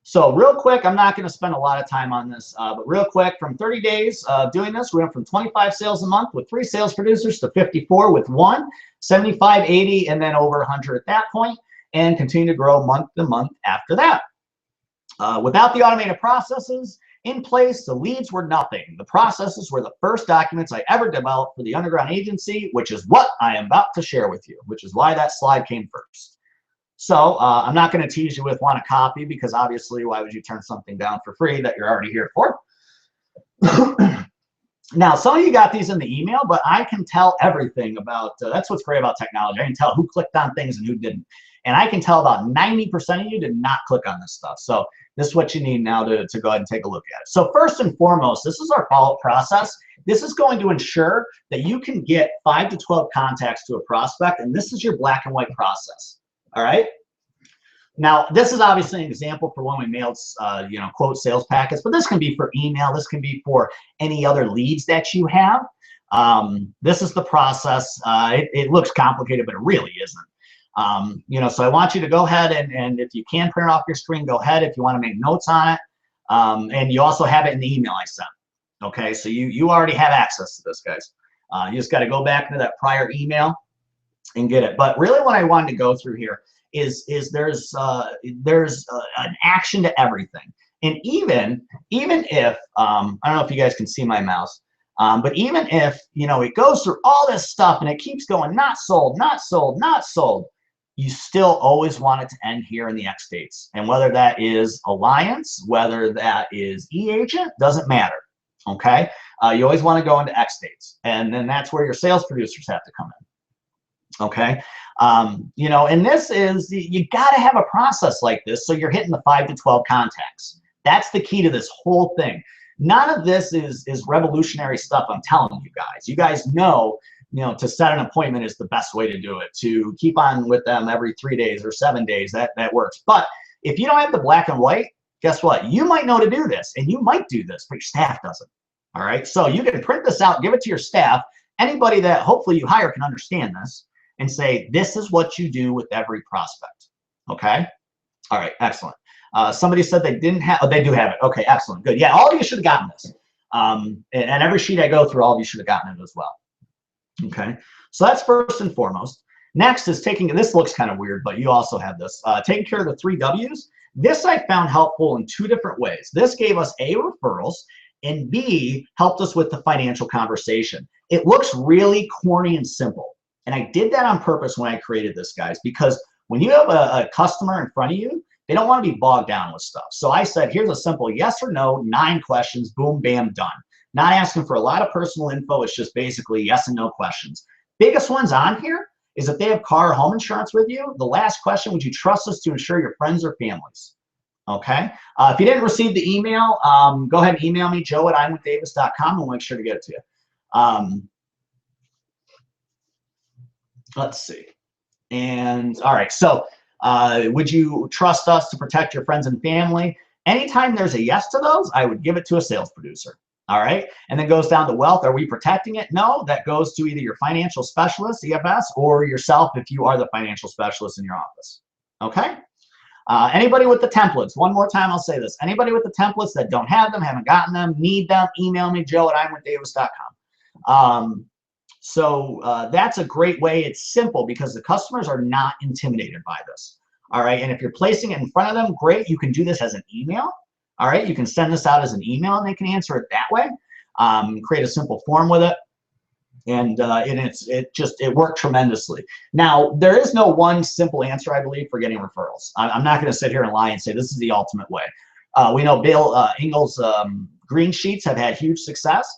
So real quick, I'm not going to spend a lot of time on this, but real quick, from 30 days doing this, we went from 25 sales a month with 3 sales producers to 54 with 1, 75, 80, and then over 100 at that point, and continue to grow month to month after that. Without the automated processes in place, the leads were nothing. The processes were the first documents I ever developed for the underground agency, which is what I am about to share with you, which is why that slide came first. So I'm not going to tease you with want a copy because obviously why would you turn something down for free that you're already here for? Now, some of you got these in the email, but I can tell everything about, that's what's great about technology. I can tell who clicked on things and who didn't. And I can tell about 90% of you did not click on this stuff. So this is what you need now to go ahead and take a look at it. So first and foremost, this is our follow-up process. This is going to ensure that you can get 5 to 12 contacts to a prospect, and this is your black and white process. All right? Now, this is obviously an example for when we mailed, quote sales packets, but this can be for email. This can be for any other leads that you have. This is the process. It looks complicated, but it really isn't. So I want you to go ahead and if you can print it off your screen, go ahead if you want to make notes on it. And you also have it in the email I sent. Okay, so you already have access to this, guys. You just got to go back into that prior email and get it. But really what I wanted to go through here is there's an action to everything. And even if, I don't know if you guys can see my mouse, but even if, it goes through all this stuff and it keeps going, not sold, not sold, not sold, you still always want it to end here in the X dates. And whether that is Alliance, whether that is e-agent, doesn't matter, okay? You always want to go into X dates. And then that's where your sales producers have to come in, okay? And this is, you got to have a process like this so you're hitting the 5 to 12 contacts. That's the key to this whole thing. None of this is revolutionary stuff I'm telling you guys. You guys know, to set an appointment is the best way to do it. To keep on with them every 3 days or 7 days, that works. But if you don't have the black and white, guess what? You might know to do this, and you might do this, but your staff doesn't. All right, so you can print this out, give it to your staff. Anybody that hopefully you hire can understand this and say, this is what you do with every prospect. Okay? All right, excellent. Somebody said they didn't have, oh, they do have it. Okay, excellent, good. Yeah, all of you should have gotten this. And every sheet I go through, all of you should have gotten it as well. Okay, so that's first and foremost. Next is taking, this looks kind of weird, but you also have this, taking care of the 3 W's. This I found helpful in 2 different ways. This gave us A, referrals, and B, helped us with the financial conversation. It looks really corny and simple. And I did that on purpose when I created this, guys, because when you have a customer in front of you, they don't want to be bogged down with stuff. So I said, here's a simple yes or no, 9 questions, boom, bam, done. Not asking for a lot of personal info. It's just basically yes and no questions. Biggest ones on here is if they have car or home insurance with you, the last question, would you trust us to insure your friends or families? Okay. If you didn't receive the email, go ahead and email me, joe@imwithdavis.com, and we'll make sure to get it to you. Let's see. And all right, so would you trust us to protect your friends and family? Anytime there's a yes to those, I would give it to a sales producer. All right, and then goes down to wealth. Are we protecting it? No, that goes to either your financial specialist, EFS, or yourself if you are the financial specialist in your office. Okay. Anybody with the templates, one more time I'll say this. Anybody with the templates that don't have them, haven't gotten them, need them, email me, joe@imwithdavis.com. So that's a great way. It's simple because the customers are not intimidated by this. All right, and if you're placing it in front of them, great. You can do this as an email. All right, you can send this out as an email and they can answer it that way. Create a simple form with it. And it worked tremendously. Now, there is no one simple answer, I believe, for getting referrals. I'm not going to sit here and lie and say this is the ultimate way. We know Bill Engel's green sheets have had huge success.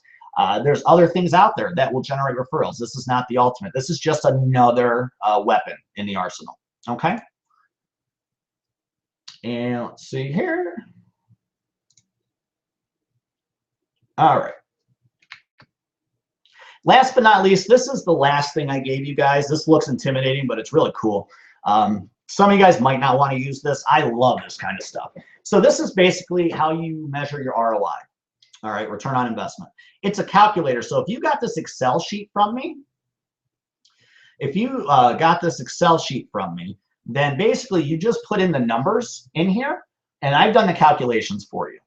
There's other things out there that will generate referrals. This is not the ultimate. This is just another weapon in the arsenal. Okay? And let's see here. All right. Last but not least, this is the last thing I gave you guys. This looks intimidating, but it's really cool. Some of you guys might not want to use this. I love this kind of stuff. So this is basically how you measure your ROI. All right, return on investment. It's a calculator. So if you got this Excel sheet from me, then basically you just put in the numbers in here, and I've done the calculations for you.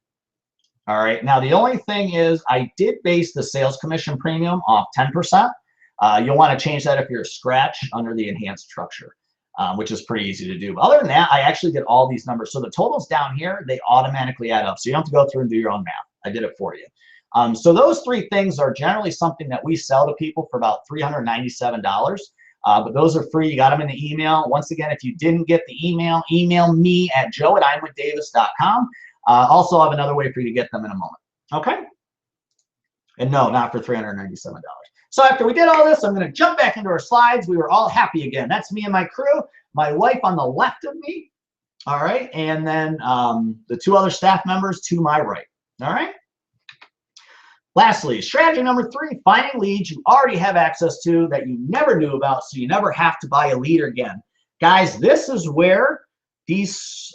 All right, now the only thing is I did base the sales commission premium off 10%. You'll want to change that if you're a scratch under the enhanced structure, which is pretty easy to do. But other than that, I actually did all these numbers. So the totals down here, they automatically add up. So you don't have to go through and do your own math. I did it for you. So those 3 things are generally something that we sell to people for about $397. But those are free. You got them in the email. Once again, if you didn't get the email, email me at joe@imwithdavis.com. Also have another way for you to get them in a moment. Okay? And no, not for $397. So after we did all this, I'm going to jump back into our slides. We were all happy again. That's me and my crew. My wife on the left of me. All right. And then the 2 other staff members to my right. All right. Lastly, strategy number 3, finding leads you already have access to that you never knew about, so you never have to buy a lead again. Guys, this is where these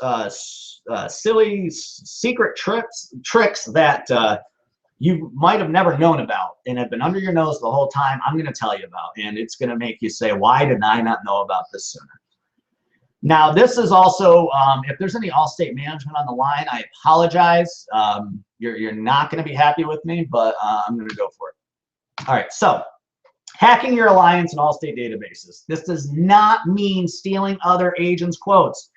silly secret tricks that you might have never known about and have been under your nose the whole time, I'm going to tell you about. And it's going to make you say, why did I not know about this sooner? Now, this is also, if there's any Allstate management on the line, I apologize. You're not going to be happy with me, but I'm going to go for it. All right, so hacking your Alliance and Allstate databases. This does not mean stealing other agents' quotes.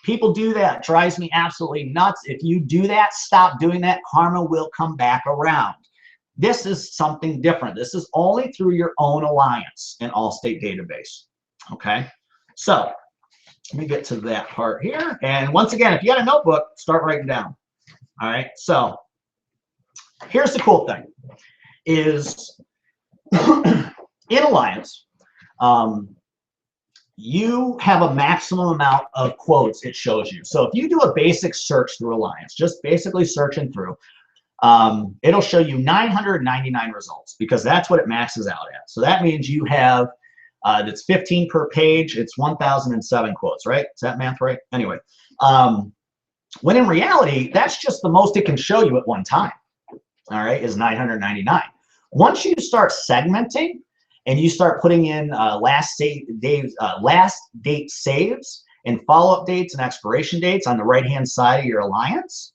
People do that. It drives me absolutely nuts. If you do that, stop doing that. Karma will come back around. This is something different. This is only through your own Alliance and Allstate database. Okay, so let me get to that part here. And once again, if you got a notebook, start writing down. All right, so here's the cool thing is in Alliance, you have a maximum amount of quotes it shows you. So if you do a basic search through Alliance, just basically searching through, it'll show you 999 results because that's what it maxes out at. So that means you have, that's 15 per page, it's 1,007 quotes, right? Is that math right? Anyway, when in reality, that's just the most it can show you at one time, all right, is 999. Once you start segmenting, and you start putting in last date saves and follow-up dates and expiration dates on the right-hand side of your Alliance,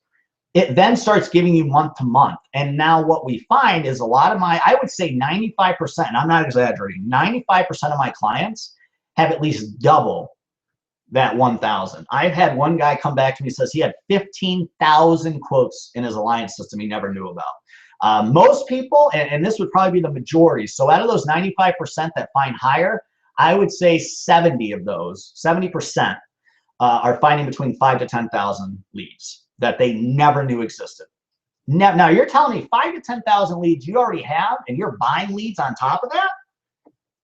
it then starts giving you month to month. And now what we find is a lot of I would say 95%, and I'm not exaggerating, 95% of my clients have at least double that 1,000. I've had one guy come back to me and says he had 15,000 quotes in his Alliance system he never knew about. Most people, and this would probably be the majority, so out of those 95% that find higher, I would say 70 of those, 70% are finding between 5,000 to 10,000 leads that they never knew existed. Now you're telling me 5,000 to 10,000 leads you already have and you're buying leads on top of that?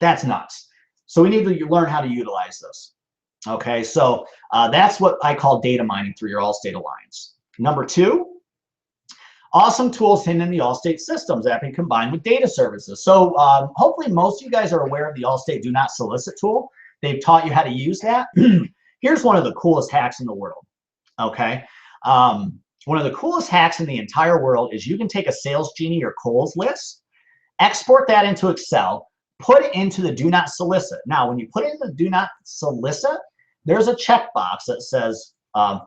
That's nuts. So we need to learn how to utilize this. Okay, so that's what I call data mining through your Allstate Alliance. Number two, awesome tools hidden in the Allstate systems that can combine with data services. So hopefully most of you guys are aware of the Allstate Do Not Solicit tool. They've taught you how to use that. Here's one of the coolest hacks in the world, okay? One of the coolest hacks in the entire world is you can take a Sales Genie or Kohl's list, export that into Excel, put it into the Do Not Solicit. Now, when you put it in the Do Not Solicit, there's a checkbox that says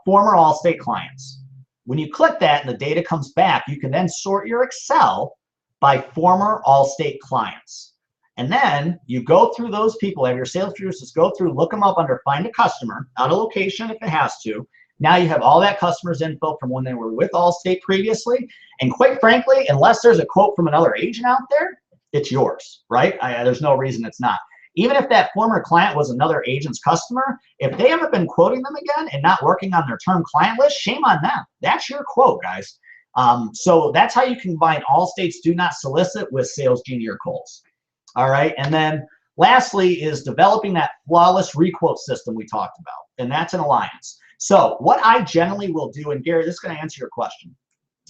former Allstate clients. When you click that and the data comes back, you can then sort your Excel by former Allstate clients. And then you go through those people, have your sales producers go through, look them up under Find a Customer, out of location if it has to. Now you have all that customer's info from when they were with Allstate previously. And quite frankly, unless there's a quote from another agent out there, it's yours, right? There's no reason it's not. Even if that former client was another agent's customer, if they haven't been quoting them again and not working on their term client list, shame on them. That's your quote, guys. So that's how you combine Allstate's Do Not Solicit with Sales Genie or Kohl's. All right, and then lastly is developing that flawless requote system we talked about, and that's an Alliance. So what I generally will do, and Gary, this is going to answer your question.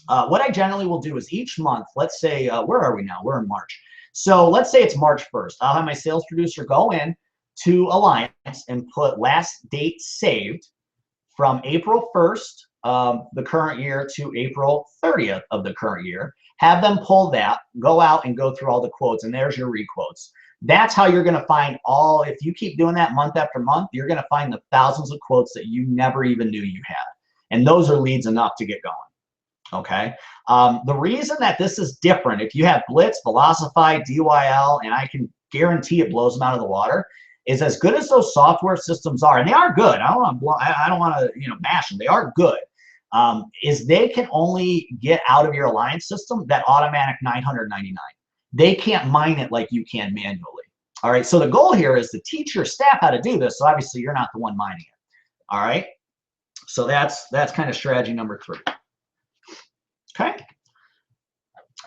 What I generally will do is each month, let's say, where are we now? We're in March. So let's say it's March 1st. I'll have my sales producer go in to Alliance and put last date saved from April 1st of the current year to April 30th of the current year. Have them pull that, go out and go through all the quotes, and there's your requotes. That's how you're going to find all, if you keep doing that month after month, you're going to find the thousands of quotes that you never even knew you had. And those are leads enough to get going. Okay. The reason that this is different, if you have Blitz, Velocify, DYL, and I can guarantee it blows them out of the water, is as good as those software systems are, and they are good. I don't want to bash them. They are good. Is they can only get out of your Alliance system that automatic 999. They can't mine it like you can manually. All right. So the goal here is to teach your staff how to do this. So obviously you're not the one mining it. All right. So that's kind of strategy number 3. Okay.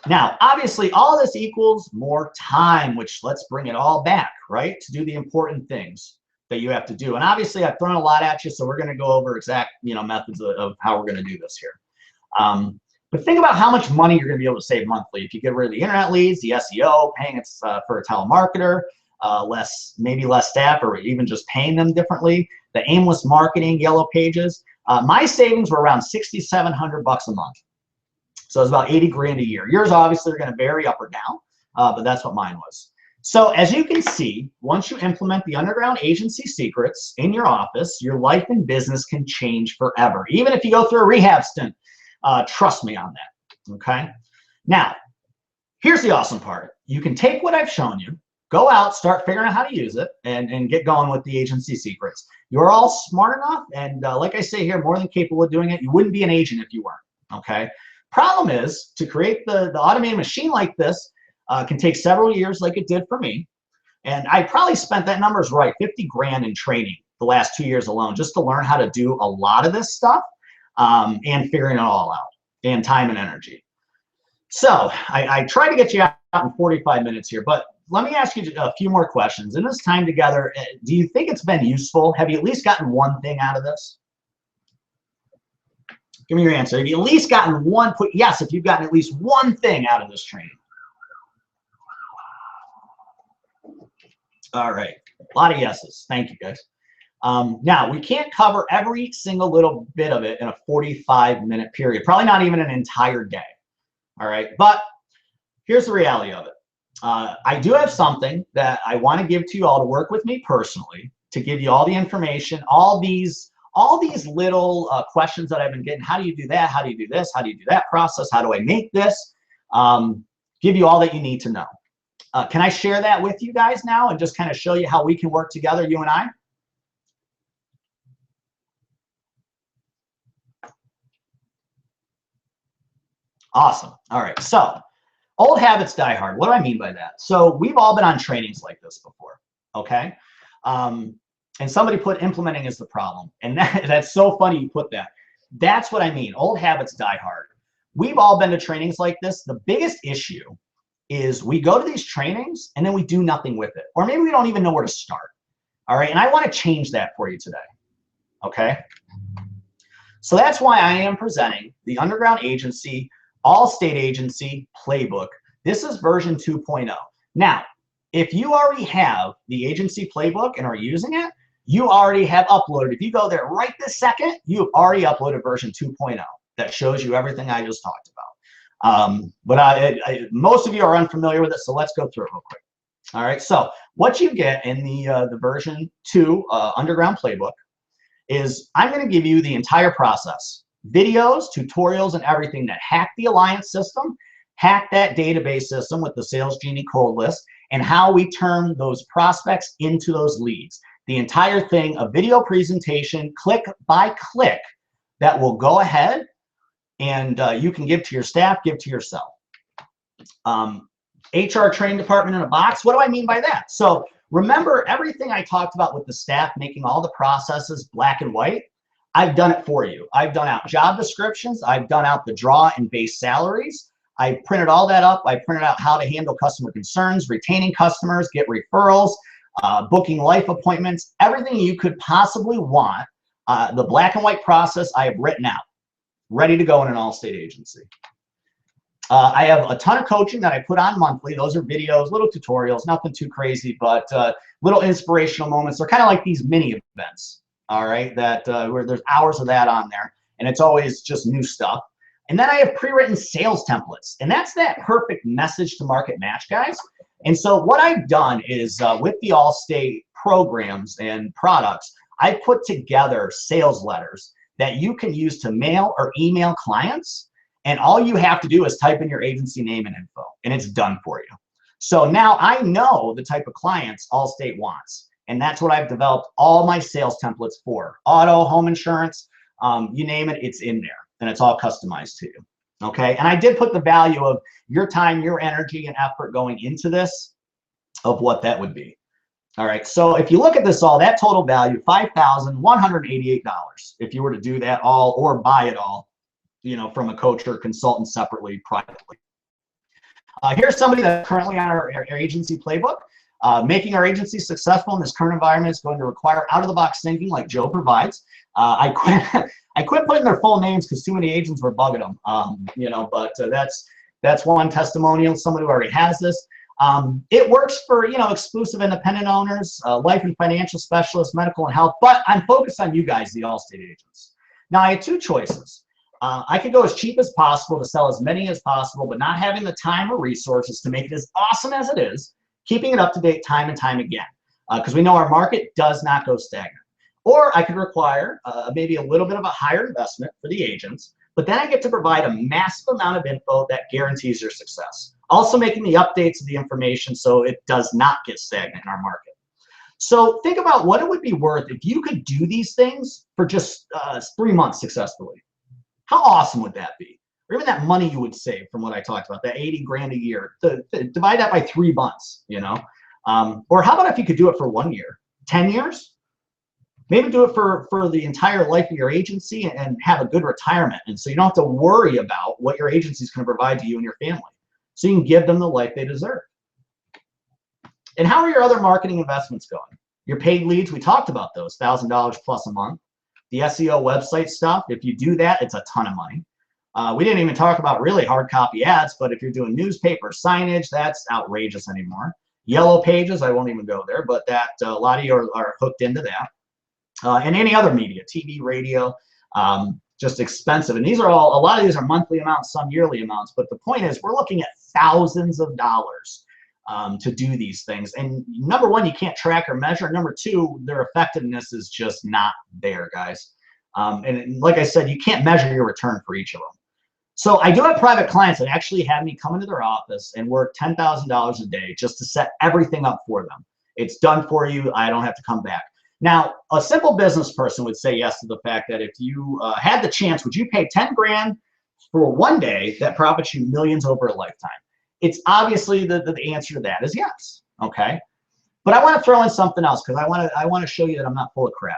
Now, obviously, all this equals more time, which let's bring it all back, right, to do the important things that you have to do. And obviously, I've thrown a lot at you, so we're going to go over exact, methods of how we're going to do this here. But think about how much money you're going to be able to save monthly if you get rid of the internet leads, the SEO, paying for a telemarketer, maybe less staff, or even just paying them differently. The aimless marketing, yellow pages. My savings were around $6,700 a month. So it's about 80 grand a year. Yours obviously are going to vary up or down, but that's what mine was. So as you can see, once you implement the underground agency secrets in your office, your life and business can change forever. Even if you go through a rehab stint, trust me on that, okay? Now, here's the awesome part. You can take what I've shown you, go out, start figuring out how to use it, and get going with the agency secrets. You're all smart enough, and like I say here, more than capable of doing it. You wouldn't be an agent if you weren't, okay? Problem is, to create the automated machine like this can take several years like it did for me. And I probably spent, that number's right, 50 grand in training the last 2 years alone, just to learn how to do a lot of this stuff and figuring it all out, and time and energy. So I try to get you out in 45 minutes here, but let me ask you a few more questions. In this time together, do you think it's been useful? Have you at least gotten one thing out of this? Give me your answer. Have you at least gotten one? Put yes if you've gotten at least one thing out of this training. All right, a lot of yeses. Thank you, guys. Now, we can't cover every single little bit of it in a 45-minute period, probably not even an entire day. All right, but here's the reality of it. I do have something that I want to give to you all to work with me personally, to give you all the information, all these little questions that I've been getting. How do you do that? How do you do this? How do you do that process? How do I make this? Give you all that you need to know. Can I share that with you guys now and just kind of show you how we can work together, you and I? Awesome. All right. So old habits die hard. What do I mean by that? So we've all been on trainings like this before. Okay. And somebody put implementing is the problem. And that's so funny you put that. That's what I mean. Old habits die hard. We've all been to trainings like this. The biggest issue is we go to these trainings and then we do nothing with it. Or maybe we don't even know where to start. All right. And I want to change that for you today. Okay. So that's why I am presenting the Underground Agency Allstate Agency Playbook. This is version 2.0. Now, if you already have the agency playbook and are using it, you already have uploaded. If you go there right this second, you've already uploaded version 2.0 that shows you everything I just talked about. Most of you are unfamiliar with it, so let's go through it real quick. All right, so what you get in the version 2 Underground Playbook is I'm going to give you the entire process. Videos, tutorials, and everything that hack the Alliance system, hack that database system with the Sales Genie cold list, and how we turn those prospects into those leads. The entire thing, a video presentation, click by click, that will go ahead and you can give to your staff, give to yourself. HR training department in a box. What do I mean by that? So remember everything I talked about with the staff, making all the processes black and white? I've done it for you. I've done out job descriptions. I've done out the draw and base salaries. I printed all that up. I printed out how to handle customer concerns, retaining customers, get referrals, booking life appointments, everything you could possibly want. The black and white process I have written out, ready to go in an Allstate agency. I have a ton of coaching that I put on monthly. Those are videos, little tutorials, nothing too crazy, but little inspirational moments. They're kind of like these mini events, all right, that where there's hours of that on there, and it's always just new stuff. And then I have pre-written sales templates, and that's that perfect message to market match, guys. And so what I've done is with the Allstate programs and products, I put together sales letters that you can use to mail or email clients. And all you have to do is type in your agency name and info, and it's done for you. So now I know the type of clients Allstate wants, and that's what I've developed all my sales templates for. Auto, home insurance, you name it, it's in there, and it's all customized to you. Okay, and I did put the value of your time, your energy, and effort going into this, of what that would be. All right, so if you look at this all, that total value, $5,188, if you were to do that all or buy it all, you know, from a coach or consultant separately, privately. Here's somebody that's currently on our agency playbook. Making our agency successful in this current environment is going to require out-of-the-box thinking like Joe provides. I quit putting their full names because too many agents were bugging them, you know, but that's one testimonial, somebody who already has this. It works for, exclusive independent owners, life and financial specialists, medical and health, but I'm focused on you guys, the Allstate agents. Now, I had two choices. I could go as cheap as possible to sell as many as possible, but not having the time or resources to make it as awesome as it is, keeping it up to date time and time again, because we know our market does not go stagnant. Or I could require maybe a little bit of a higher investment for the agents, but then I get to provide a massive amount of info that guarantees your success. Also making the updates of the information so it does not get stagnant in our market. So think about what it would be worth if you could do these things for just 3 months successfully. How awesome would that be? Or even that money you would save from what I talked about, that 80 grand a year, divide that by 3 months, Or how about if you could do it for 1 year, 10 years? Maybe do it for the entire life of your agency and have a good retirement. And so you don't have to worry about what your agency is going to provide to you and your family. So you can give them the life they deserve. And how are your other marketing investments going? Your paid leads, we talked about those, $1,000 plus a month. The SEO website stuff, if you do that, it's a ton of money. We didn't even talk about really hard copy ads, but if you're doing newspaper signage, that's outrageous anymore. Yellow pages, I won't even go there, but that a lot of you are hooked into that. And any other media, TV, radio, just expensive. And these are all, a lot of these are monthly amounts, some yearly amounts. But the point is, we're looking at thousands of dollars to do these things. And number one, you can't track or measure. Number two, their effectiveness is just not there, guys. And like I said, you can't measure your return for each of them. So I do have private clients that actually have me come into their office and work $10,000 a day just to set everything up for them. It's done for you. I don't have to come back. Now, a simple business person would say yes to the fact that if you had the chance, would you pay 10 grand for 1 day that profits you millions over a lifetime? It's obviously the answer to that is yes, okay? But I want to throw in something else because I want to show you that I'm not full of crap.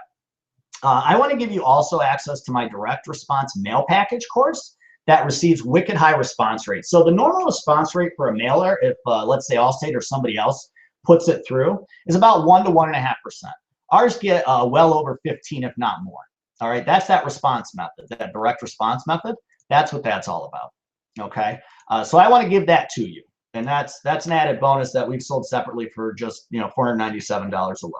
I want to give you also access to my direct response mail package course that receives wicked high response rates. So the normal response rate for a mailer, if let's say Allstate or somebody else puts it through, is about 1 to 1.5%. Ours get well over 15, if not more. All right, that's that response method, that direct response method. That's what that's all about. Okay, so I want to give that to you, and that's an added bonus that we've sold separately for just $497 alone.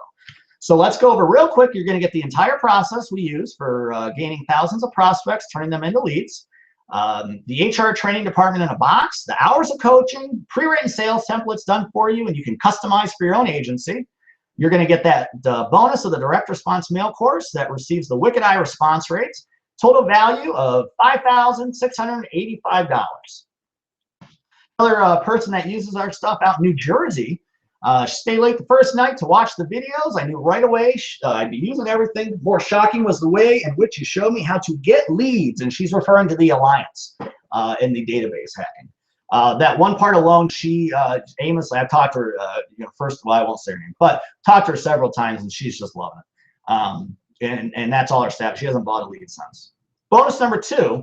So let's go over real quick. You're going to get the entire process we use for gaining thousands of prospects, turning them into leads. The HR training department in a box, the hours of coaching, pre-written sales templates done for you, and you can customize for your own agency. You're going to get that bonus of the direct response mail course that receives the wicked high response rates. Total value of $5,685. Another person that uses our stuff out in New Jersey, stay late the first night to watch the videos. I knew right away I'd be using everything. More shocking was the way in which you showed me how to get leads, and she's referring to the Alliance in the database hacking. That one part alone, she aimlessly, I've talked to her, first of all, I won't say her name, but talked to her several times, and she's just loving it. And that's all her staff. She hasn't bought a lead since. Bonus number 2,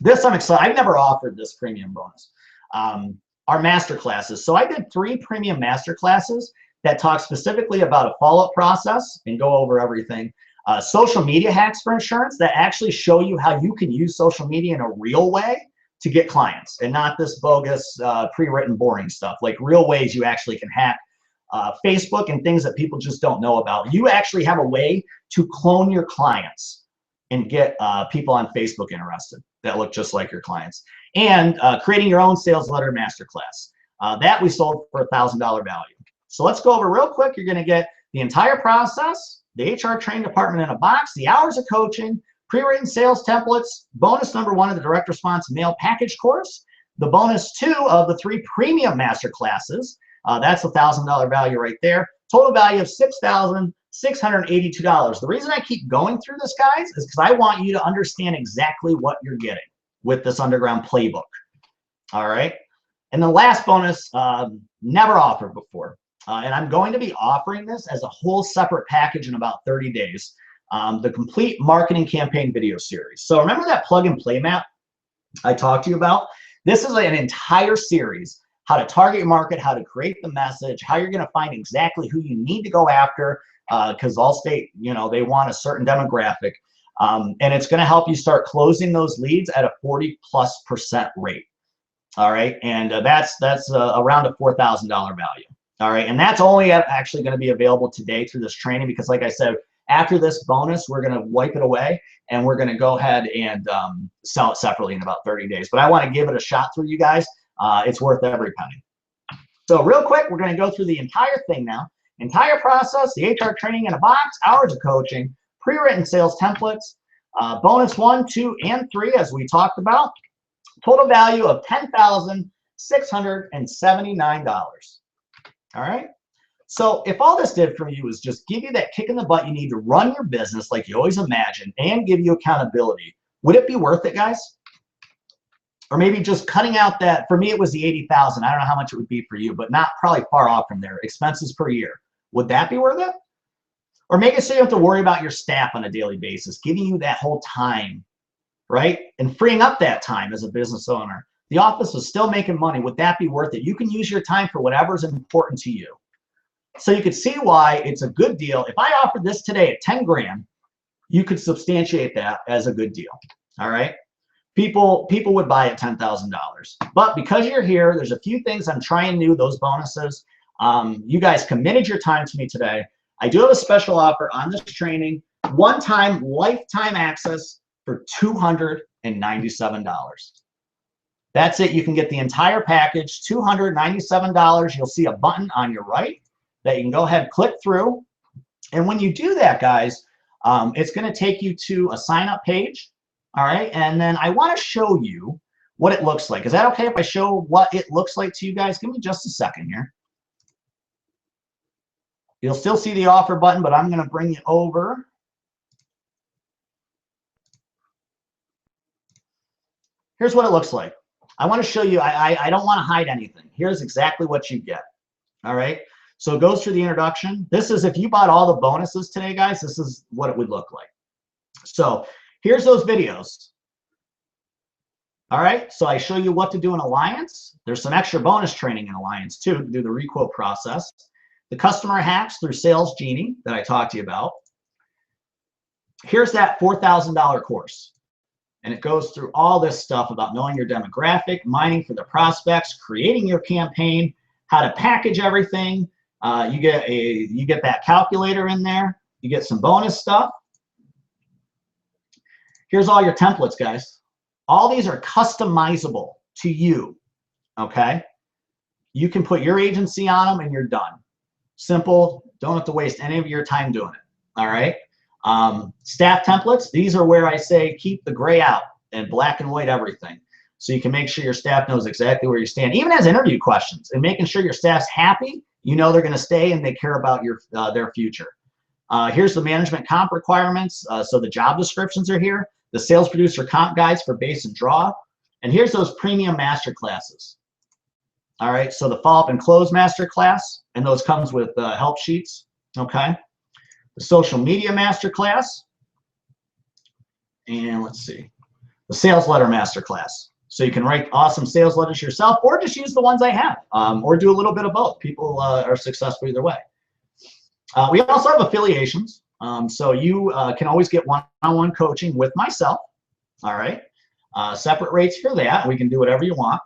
this I'm excited. I've never offered this premium bonus. Our master classes. So I did 3 premium master classes that talk specifically about a follow-up process and go over everything. Social media hacks for insurance that actually show you how you can use social media in a real way to get clients and not this bogus pre-written boring stuff, like real ways you actually can hack Facebook and things that people just don't know about. You actually have a way to clone your clients and get people on Facebook interested that look just like your clients. And creating your own sales letter masterclass. That we sold for $1,000 value. So let's go over real quick. You're going to get the entire process, the HR training department in a box, the hours of coaching, pre-written sales templates, bonus number 1 of the direct response mail package course, the bonus 2 of the 3 premium master classes. That's $1,000 value right there. Total value of $6,682. The reason I keep going through this, guys, is because I want you to understand exactly what you're getting with this underground playbook. All right. And the last bonus, never offered before. And I'm going to be offering this as a whole separate package in about 30 days. The complete marketing campaign video series. So remember that plug and play map I talked to you about? This is an entire series, how to target your market, how to create the message, how you're going to find exactly who you need to go after, because Allstate, they want a certain demographic. And it's going to help you start closing those leads at a 40+% rate. All right, and that's around a $4,000 value. All right, and that's only actually going to be available today through this training, because like I said, after this bonus, we're going to wipe it away and we're going to go ahead and sell it separately in about 30 days. But I want to give it a shot through you guys. It's worth every penny. So real quick, we're going to go through the entire thing now. Entire process, the HR training in a box, hours of coaching, pre-written sales templates, bonus 1, 2, and 3, as we talked about. Total value of $10,679. All right. So if all this did for you is just give you that kick in the butt you need to run your business like you always imagined and give you accountability, would it be worth it, guys? Or maybe just cutting out that, for me, it was the 80,000. I don't know how much it would be for you, but not probably far off from there. Expenses per year. Would that be worth it? Or make it so you don't have to worry about your staff on a daily basis, giving you that whole time, right? And freeing up that time as a business owner. The office is still making money. Would that be worth it? You can use your time for whatever's important to you. So you can see why it's a good deal. If I offered this today at 10 grand, you could substantiate that as a good deal. All right. People would buy at $10,000. But because you're here, there's a few things I'm trying new, those bonuses. You guys committed your time to me today. I do have a special offer on this training, one-time lifetime access for $297. That's it. You can get the entire package, $297. You'll see a button on your right that you can go ahead and click through. And when you do that, guys, it's going to take you to a sign-up page. All right. And then I want to show you what it looks like. Is that okay if I show what it looks like to you guys? Give me just a second here. You'll still see the offer button, but I'm going to bring you over. Here's what it looks like. I want to show you, I don't want to hide anything. Here's exactly what you get. All right. So it goes through the introduction. This is, if you bought all the bonuses today, guys, this is what it would look like. So here's those videos. All right. So I show you what to do in Alliance. There's some extra bonus training in Alliance too, to do the requote process. The customer hacks through Sales Genie that I talked to you about. Here's that $4,000 course. And it goes through all this stuff about knowing your demographic, mining for the prospects, creating your campaign, how to package everything. You get that calculator in there. You get some bonus stuff. Here's all your templates, guys. All these are customizable to you, okay? You can put your agency on them and you're done. Simple, don't have to waste any of your time doing it, all right? Staff templates, these are where I say keep the gray out and black and white everything. So you can make sure your staff knows exactly where you stand, even as interview questions, and making sure your staff's happy, you know they're gonna stay and they care about their future. Here's the management comp requirements. So the job descriptions are here. The sales producer comp guides for base and draw. And here's those premium master classes. All right, so the follow-up and close master class, and those comes with help sheets, okay? The social media master class, and let's see, the sales letter master class. So you can write awesome sales letters yourself, or just use the ones I have, or do a little bit of both. People are successful either way. We also have affiliations, so you can always get one-on-one coaching with myself, all right? Separate rates for that. We can do whatever you want.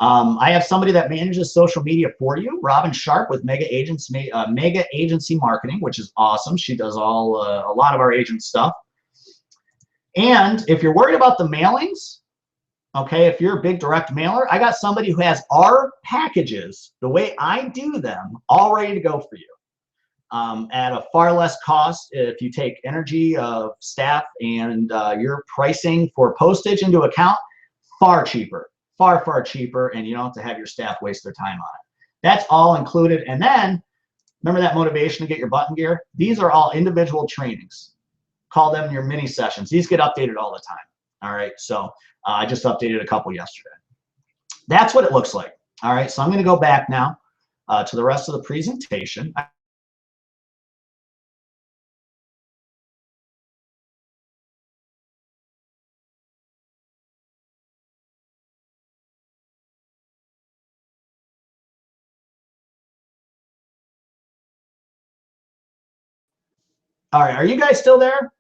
I have somebody that manages social media for you, Robin Sharp with Mega Agency Marketing, which is awesome. She does a lot of our agent stuff. And if you're worried about the mailings, okay, if you're a big direct mailer, I got somebody who has our packages, the way I do them, all ready to go for you. At a far less cost if you take energy of staff and your pricing for postage into account, far cheaper. Far cheaper, and you don't have to have your staff waste their time on it. That's all included. And then remember that motivation to get your button gear? These are all individual trainings. Call them your mini sessions. These get updated all the time. All right, so I just updated a couple yesterday. That's what it looks like. All right, so I'm going to go back now to the rest of the presentation. All right, are you guys still there?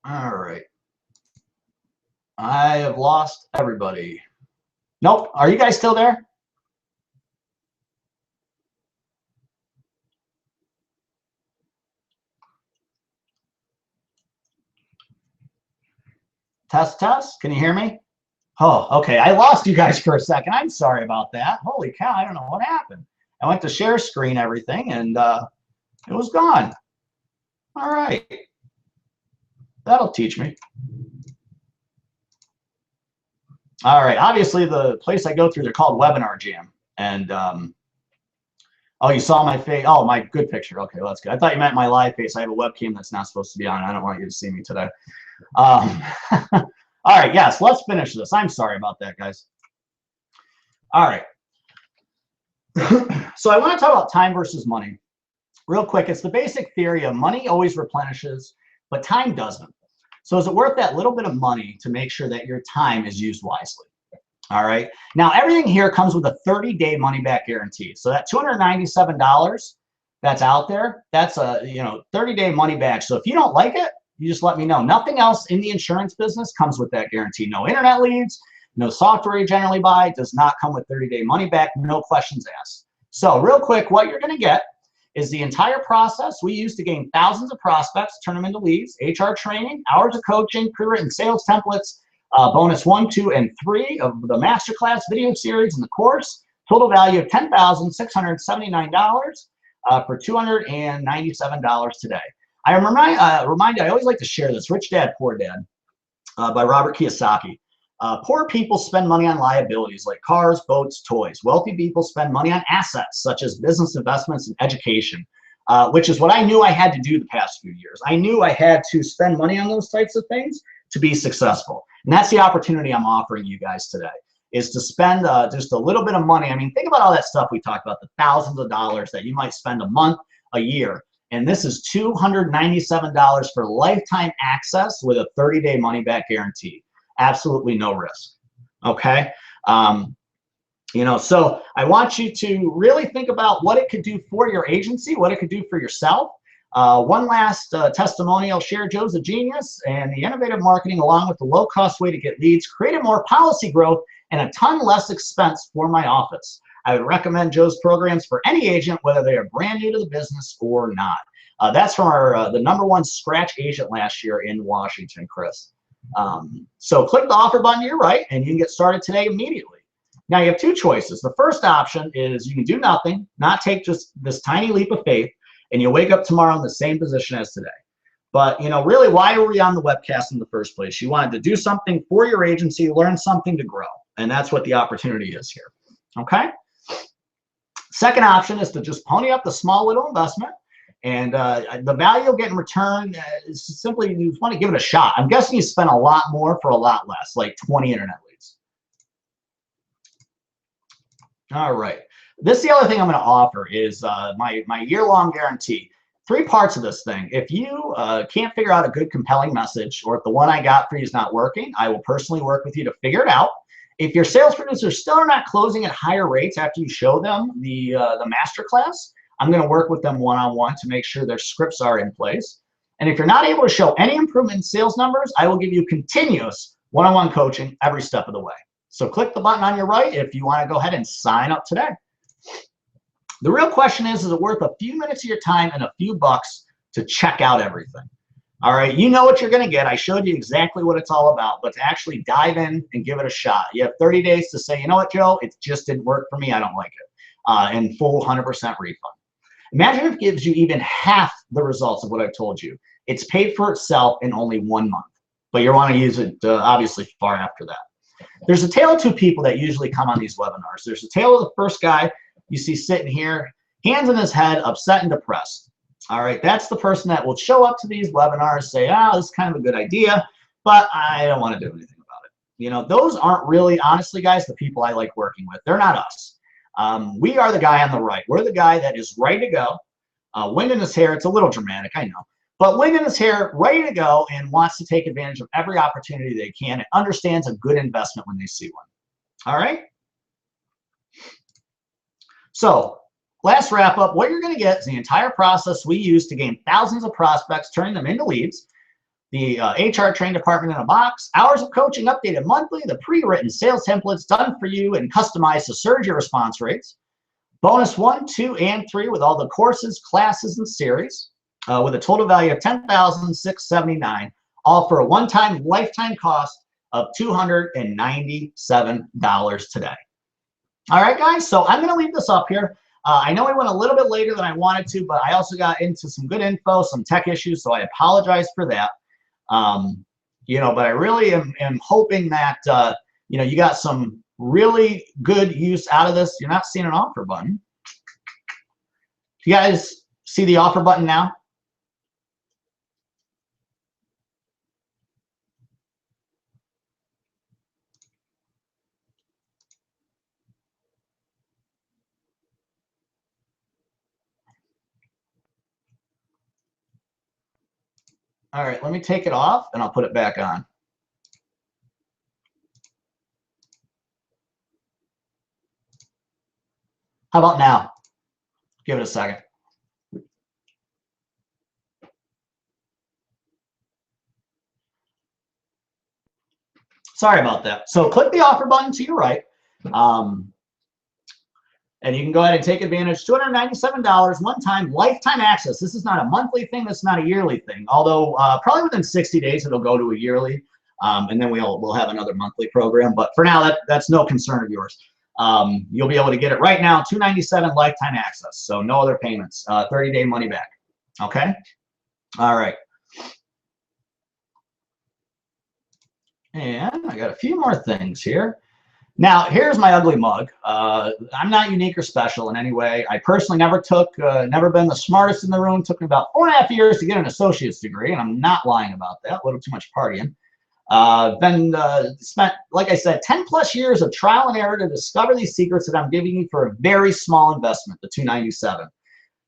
All right. I have lost everybody. Nope. Are you guys still there? Test, test. Can you hear me? Oh, okay. I lost you guys for a second. I'm sorry about that. Holy cow. I don't know what happened. I went to share screen everything and it was gone. All right. That'll teach me. All right. Obviously, the place I go through, they're called Webinar Jam. And, oh, you saw my face. Oh, my good picture. Okay, well, that's good. I thought you meant my live face. I have a webcam that's not supposed to be on. I don't want you to see me today. All right. Yes, let's finish this. I'm sorry about that, guys. All right. So I want to talk about time versus money. Real quick, it's the basic theory of money always replenishes, but time doesn't. So is it worth that little bit of money to make sure that your time is used wisely? All right. Now, everything here comes with a 30-day money-back guarantee. So that $297 that's out there, that's a 30-day money back. So if you don't like it, you just let me know. Nothing else in the insurance business comes with that guarantee. No internet leads, no software you generally buy, does not come with 30-day money back, no questions asked. So real quick, what you're going to get is the entire process we use to gain thousands of prospects, turn them into leads, HR training, hours of coaching, pre-written sales templates, bonus 1, 2, and 3 of the masterclass video series and the course. Total value of $10,679 for $297 today. I remind you, I always like to share this. Rich Dad, Poor Dad by Robert Kiyosaki. Poor people spend money on liabilities like cars, boats, toys. Wealthy people spend money on assets such as business investments and education, which is what I knew I had to do the past few years. I knew I had to spend money on those types of things to be successful. And that's the opportunity I'm offering you guys today, is to spend just a little bit of money. I mean, think about all that stuff we talked about, the thousands of dollars that you might spend a month, a year. And this is $297 for lifetime access with a 30-day money-back guarantee. Absolutely no risk. Okay. So I want you to really think about what it could do for your agency, what it could do for yourself. One last testimonial share. Joe's a genius, and the innovative marketing along with the low-cost way to get leads created more policy growth and a ton less expense for my office. I would recommend Joe's programs for any agent, whether they are brand new to the business or not. That's from the #1 scratch agent last year in Washington, Chris. So click the offer button to your right, and you can get started today immediately. Now you have two choices. The first option is you can do nothing, not take just this tiny leap of faith, and you wake up tomorrow in the same position as today. But really, why were we on the webcast in the first place? You wanted to do something for your agency, learn something to grow, and that's what the opportunity is here. Okay. Second option is to just pony up the small little investment. And the value you'll get in return is simply you want to give it a shot. I'm guessing you spent a lot more for a lot less, like 20 internet leads. All right. This is the other thing I'm going to offer is my year-long guarantee. 3 parts of this thing. If you can't figure out a good, compelling message, or if the one I got for you is not working, I will personally work with you to figure it out. If your sales producers still are not closing at higher rates after you show them the masterclass, I'm going to work with them one-on-one to make sure their scripts are in place. And if you're not able to show any improvement in sales numbers, I will give you continuous one-on-one coaching every step of the way. So click the button on your right if you want to go ahead and sign up today. The real question is it worth a few minutes of your time and a few bucks to check out everything? All right, you know what you're going to get. I showed you exactly what it's all about, but to actually dive in and give it a shot. You have 30 days to say, you know what, Joe, it just didn't work for me. I don't like it. And full 100% refund. Imagine if it gives you even half the results of what I've told you. It's paid for itself in only 1 month, but you want to use it obviously far after that. There's a tale of 2 people that usually come on these webinars. There's a tale of the first guy you see sitting here, hands in his head, upset and depressed. All right, that's the person that will show up to these webinars, say, this is kind of a good idea, but I don't want to do anything about it. Those aren't really, honestly, guys, the people I like working with. They're not us. We are the guy on the right. We're the guy that is ready to go, wind in his hair. It's a little dramatic, I know. But wind in his hair, ready to go, and wants to take advantage of every opportunity they can and understands a good investment when they see one. All right? So last wrap up, what you're going to get is the entire process we use to gain thousands of prospects, turning them into leads. the HR trained department in a box, hours of coaching updated monthly, the pre-written sales templates done for you and customized to surge your response rates. Bonus 1, 2, and 3 with all the courses, classes, and series with a total value of $10,679, all for a one-time lifetime cost of $297 today. All right, guys, so I'm going to leave this up here. I know we went a little bit later than I wanted to, but I also got into some good info, some tech issues, so I apologize for that. You know, but I really am hoping that, you know, you got some really good use out of this. You're not seeing an offer button. You guys see the offer button now? All right, let me take it off and I'll put it back on. How about now? Give it a second. Sorry about that. So click the offer button to your right. And you can go ahead and take advantage. $297, one-time lifetime access. This is not a monthly thing. This is not a yearly thing. Although probably within 60 days it'll go to a yearly, and then we'll have another monthly program. But for now, that's no concern of yours. You'll be able to get it right now. $297 lifetime access. So no other payments. 30-day money back. Okay. All right. And I got a few more things here. Now, here's my ugly mug. I'm not unique or special in any way. I personally never been the smartest in the room. Took me about 4.5 years to get an associate's degree, and I'm not lying about that. A little too much partying. Spent, like I said, 10+ years of trial and error to discover these secrets that I'm giving you for a very small investment, the $297.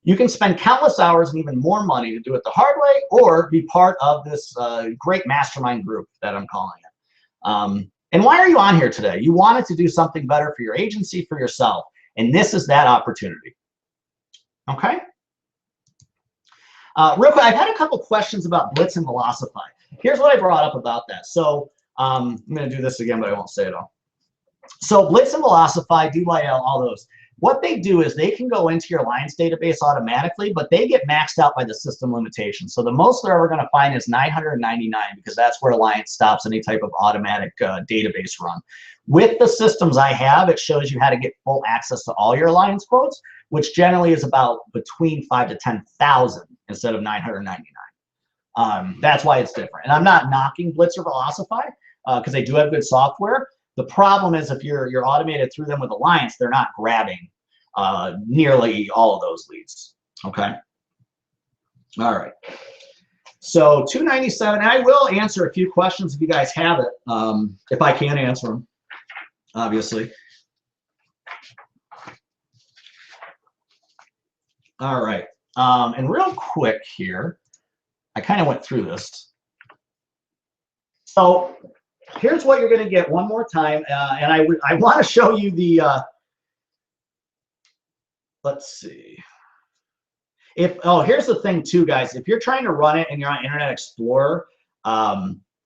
You can spend countless hours and even more money to do it the hard way, or be part of this great mastermind group that I'm calling it. And why are you on here today? You wanted to do something better for your agency, for yourself, and this is that opportunity. Okay? Real quick, I've had a couple questions about Blitz and Velocify. Here's what I brought up about that. So I'm going to do this again, but I won't say it all. So Blitz and Velocify, DYL, all those. What they do is they can go into your Alliance database automatically, but they get maxed out by the system limitation. So the most they're ever going to find is 999, because that's where Alliance stops any type of automatic database run. With the systems I have, it shows you how to get full access to all your Alliance quotes, which generally is about between 5,000 to 10,000 instead of 999. That's why it's different. And I'm not knocking Blitz or Velocify because they do have good software. The problem is if you're automated through them with Alliance, they're not grabbing nearly all of those leads. Okay. All right. So $297, and I will answer a few questions if you guys have it, if I can answer them, obviously. All right. And real quick here, I kind of went through this. So here's what you're going to get one more time, and I want to show you the, let's see. Here's the thing too, guys. If you're trying to run it and you're on Internet Explorer,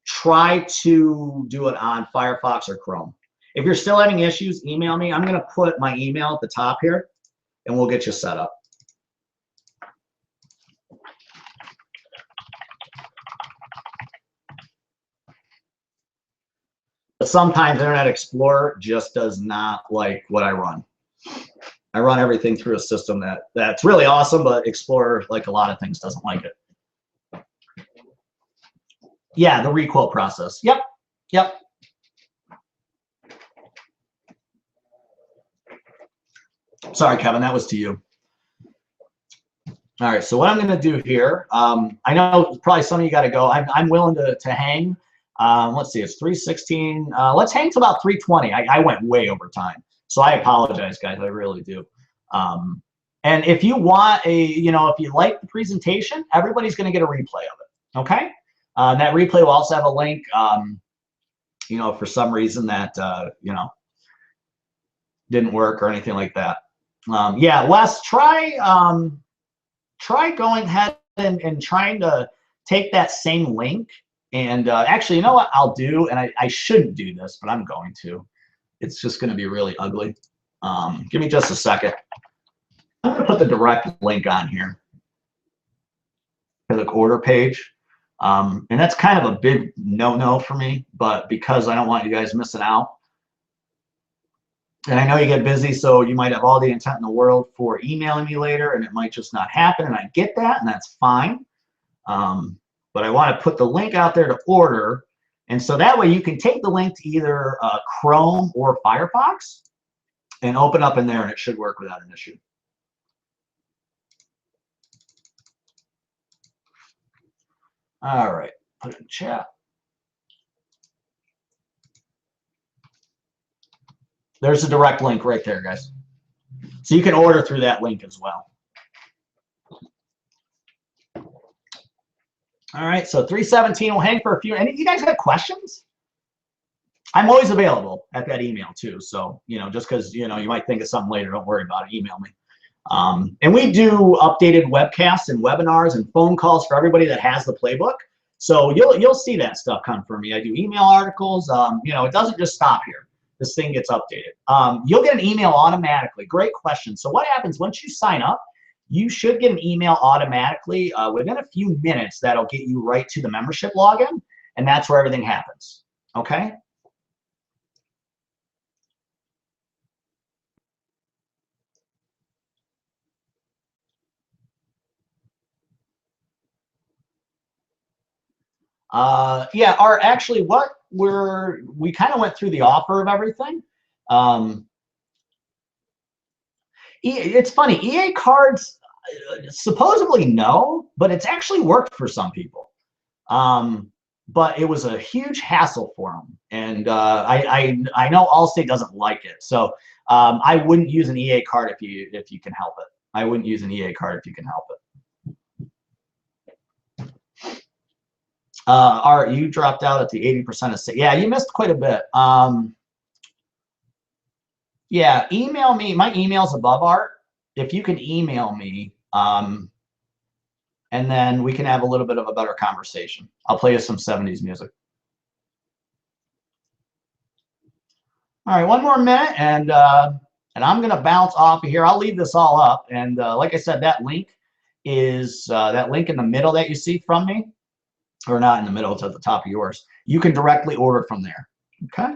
try to do it on Firefox or Chrome. If you're still having issues, email me. I'm going to put my email at the top here, and we'll get you set up. But sometimes Internet Explorer just does not like what I run. I run everything through a system that's really awesome, but Explorer, like a lot of things, doesn't like it. Yeah, the requote process. Yep, yep. Sorry, Kevin, that was to you. All right, so what I'm going to do here, I know probably some of you got to go. I'm willing to hang. Let's see, it's 3:16. Let's hang to about 3:20. I went way over time, so I apologize, guys. I really do. And if you want if you like the presentation, everybody's going to get a replay of it. Okay, that replay will also have a link. For some reason that didn't work or anything like that. Yeah, Wes, try going ahead and trying to take that same link and actually, you know what I'll do, and I shouldn't do this, but I'm going to. It's just going to be really ugly. Give me just a second. I'm going to put the direct link on here for the order page. And that's kind of a big no-no for me, but because I don't want you guys missing out. And I know you get busy, so you might have all the intent in the world for emailing me later, and it might just not happen, and I get that, and that's fine. But I want to put the link out there to order, and so that way you can take the link to either Chrome or Firefox and open up in there, and it should work without an issue. All right, put it in chat. There's a direct link right there, guys. So you can order through that link as well. All right, so 317 will hang for a few. Any of you guys got questions? I'm always available at that email too. So, you know, just because, you know, you might think of something later, don't worry about it, email me. And we do updated webcasts and webinars and phone calls for everybody that has the playbook. So you'll see that stuff come from me. I do email articles. You know, it doesn't just stop here. This thing gets updated. You'll get an email automatically. Great question. So what happens once you sign up? You should get an email automatically within a few minutes. That'll get you right to the membership login, and that's where everything happens. Okay. Yeah, actually what we kind of went through the offer of everything. It's funny, EA cards supposedly no, but it's actually worked for some people. But it was a huge hassle for them, and I know Allstate doesn't like it, so I wouldn't use an EA card if you can help it. I wouldn't use an EA card if you can help it. Art, you dropped out at the 80% of yeah, you missed quite a bit. Yeah, email me. My email's above, Art. If you can email me, and then we can have a little bit of a better conversation. I'll play you some 70s music. All right, one more minute, and I'm gonna bounce off of here. I'll leave this all up, and like I said, that link is that link in the middle that you see from me, or not in the middle, it's at the top of yours. You can directly order from there. Okay.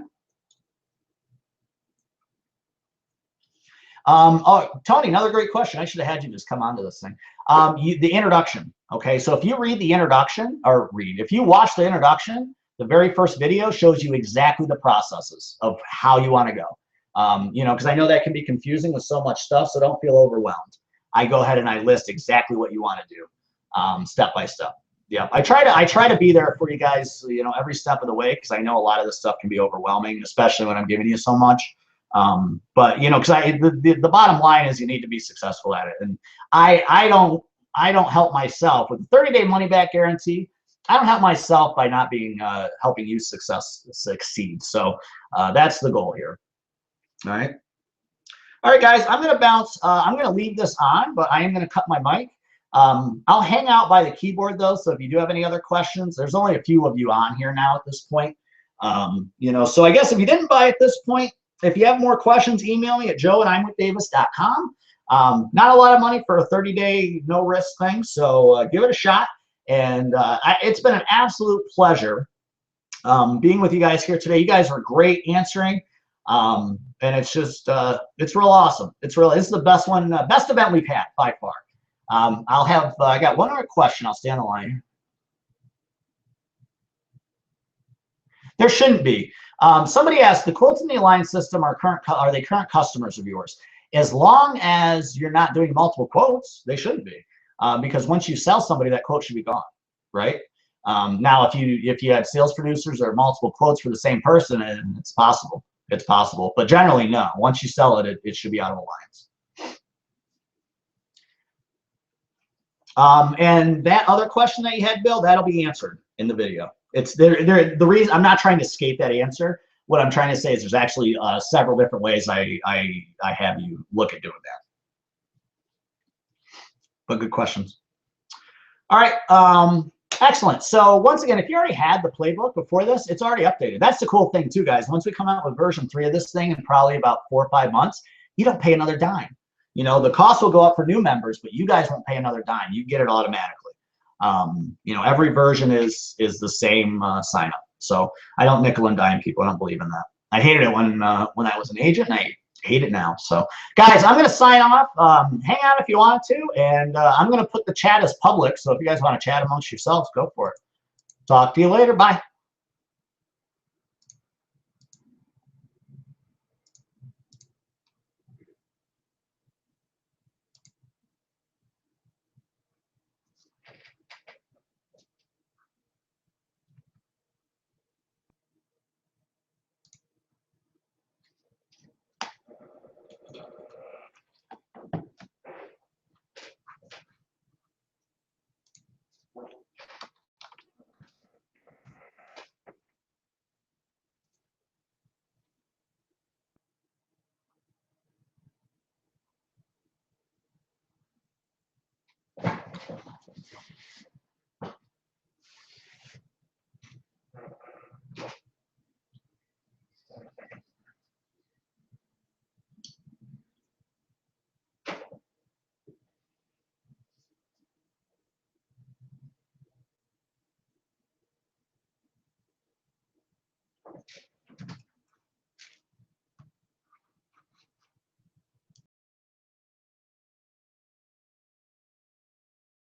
Oh, Tony, another great question. I should have had you just come onto this thing. The introduction. Okay, so if you read the introduction, if you watch the introduction, the very first video shows you exactly the processes of how you want to go. You know, because I know that can be confusing with so much stuff, so don't feel overwhelmed. I go ahead and I list exactly what you want to do, step by step. Yeah, I try to be there for you guys, you know, every step of the way, because I know a lot of this stuff can be overwhelming, especially when I'm giving you so much. But you know, because the bottom line is you need to be successful at it, and I don't help myself with the 30-day money back guarantee. I don't help myself by not being helping you succeed. So that's the goal here. All right, guys. I'm gonna bounce. I'm gonna leave this on, but I am gonna cut my mic. I'll hang out by the keyboard though, so if you do have any other questions, there's only a few of you on here now at this point. You know, so I guess if you didn't buy at this point, if you have more questions, email me at joe@imwithdavis.com. Not a lot of money for a 30-day no-risk thing, so give it a shot. And it's been an absolute pleasure being with you guys here today. You guys were great answering, and it's just it's real awesome. This is the best one, best event we've had by far. I got one other question. I'll stay on the line. There shouldn't be. Somebody asked, the quotes in the Alliance system are they current customers of yours? As long as you're not doing multiple quotes, they shouldn't be, because once you sell somebody, that quote should be gone, right? Now, if you had sales producers or multiple quotes for the same person, and it's possible, but generally no. Once you sell it, it should be out of Alliance. And that other question that you had, Bill, that'll be answered in the video. It's the reason I'm not trying to escape that answer. What I'm trying to say is there's actually several different ways I have you look at doing that. But good questions. All right. Excellent. So once again, if you already had the playbook before this, it's already updated. That's the cool thing too, guys. Once we come out with version 3 of this thing in probably about 4 or 5 months, you don't pay another dime. You know, the cost will go up for new members, but you guys won't pay another dime. You get it automatically. You know, every version is the same sign up. So I don't nickel and dime people. I don't believe in that. I hated it when I was an agent, and I hate it now. So guys, I'm going to sign off. Hang out if you want to, and I'm going to put the chat as public. So if you guys want to chat amongst yourselves, go for it. Talk to you later. Bye.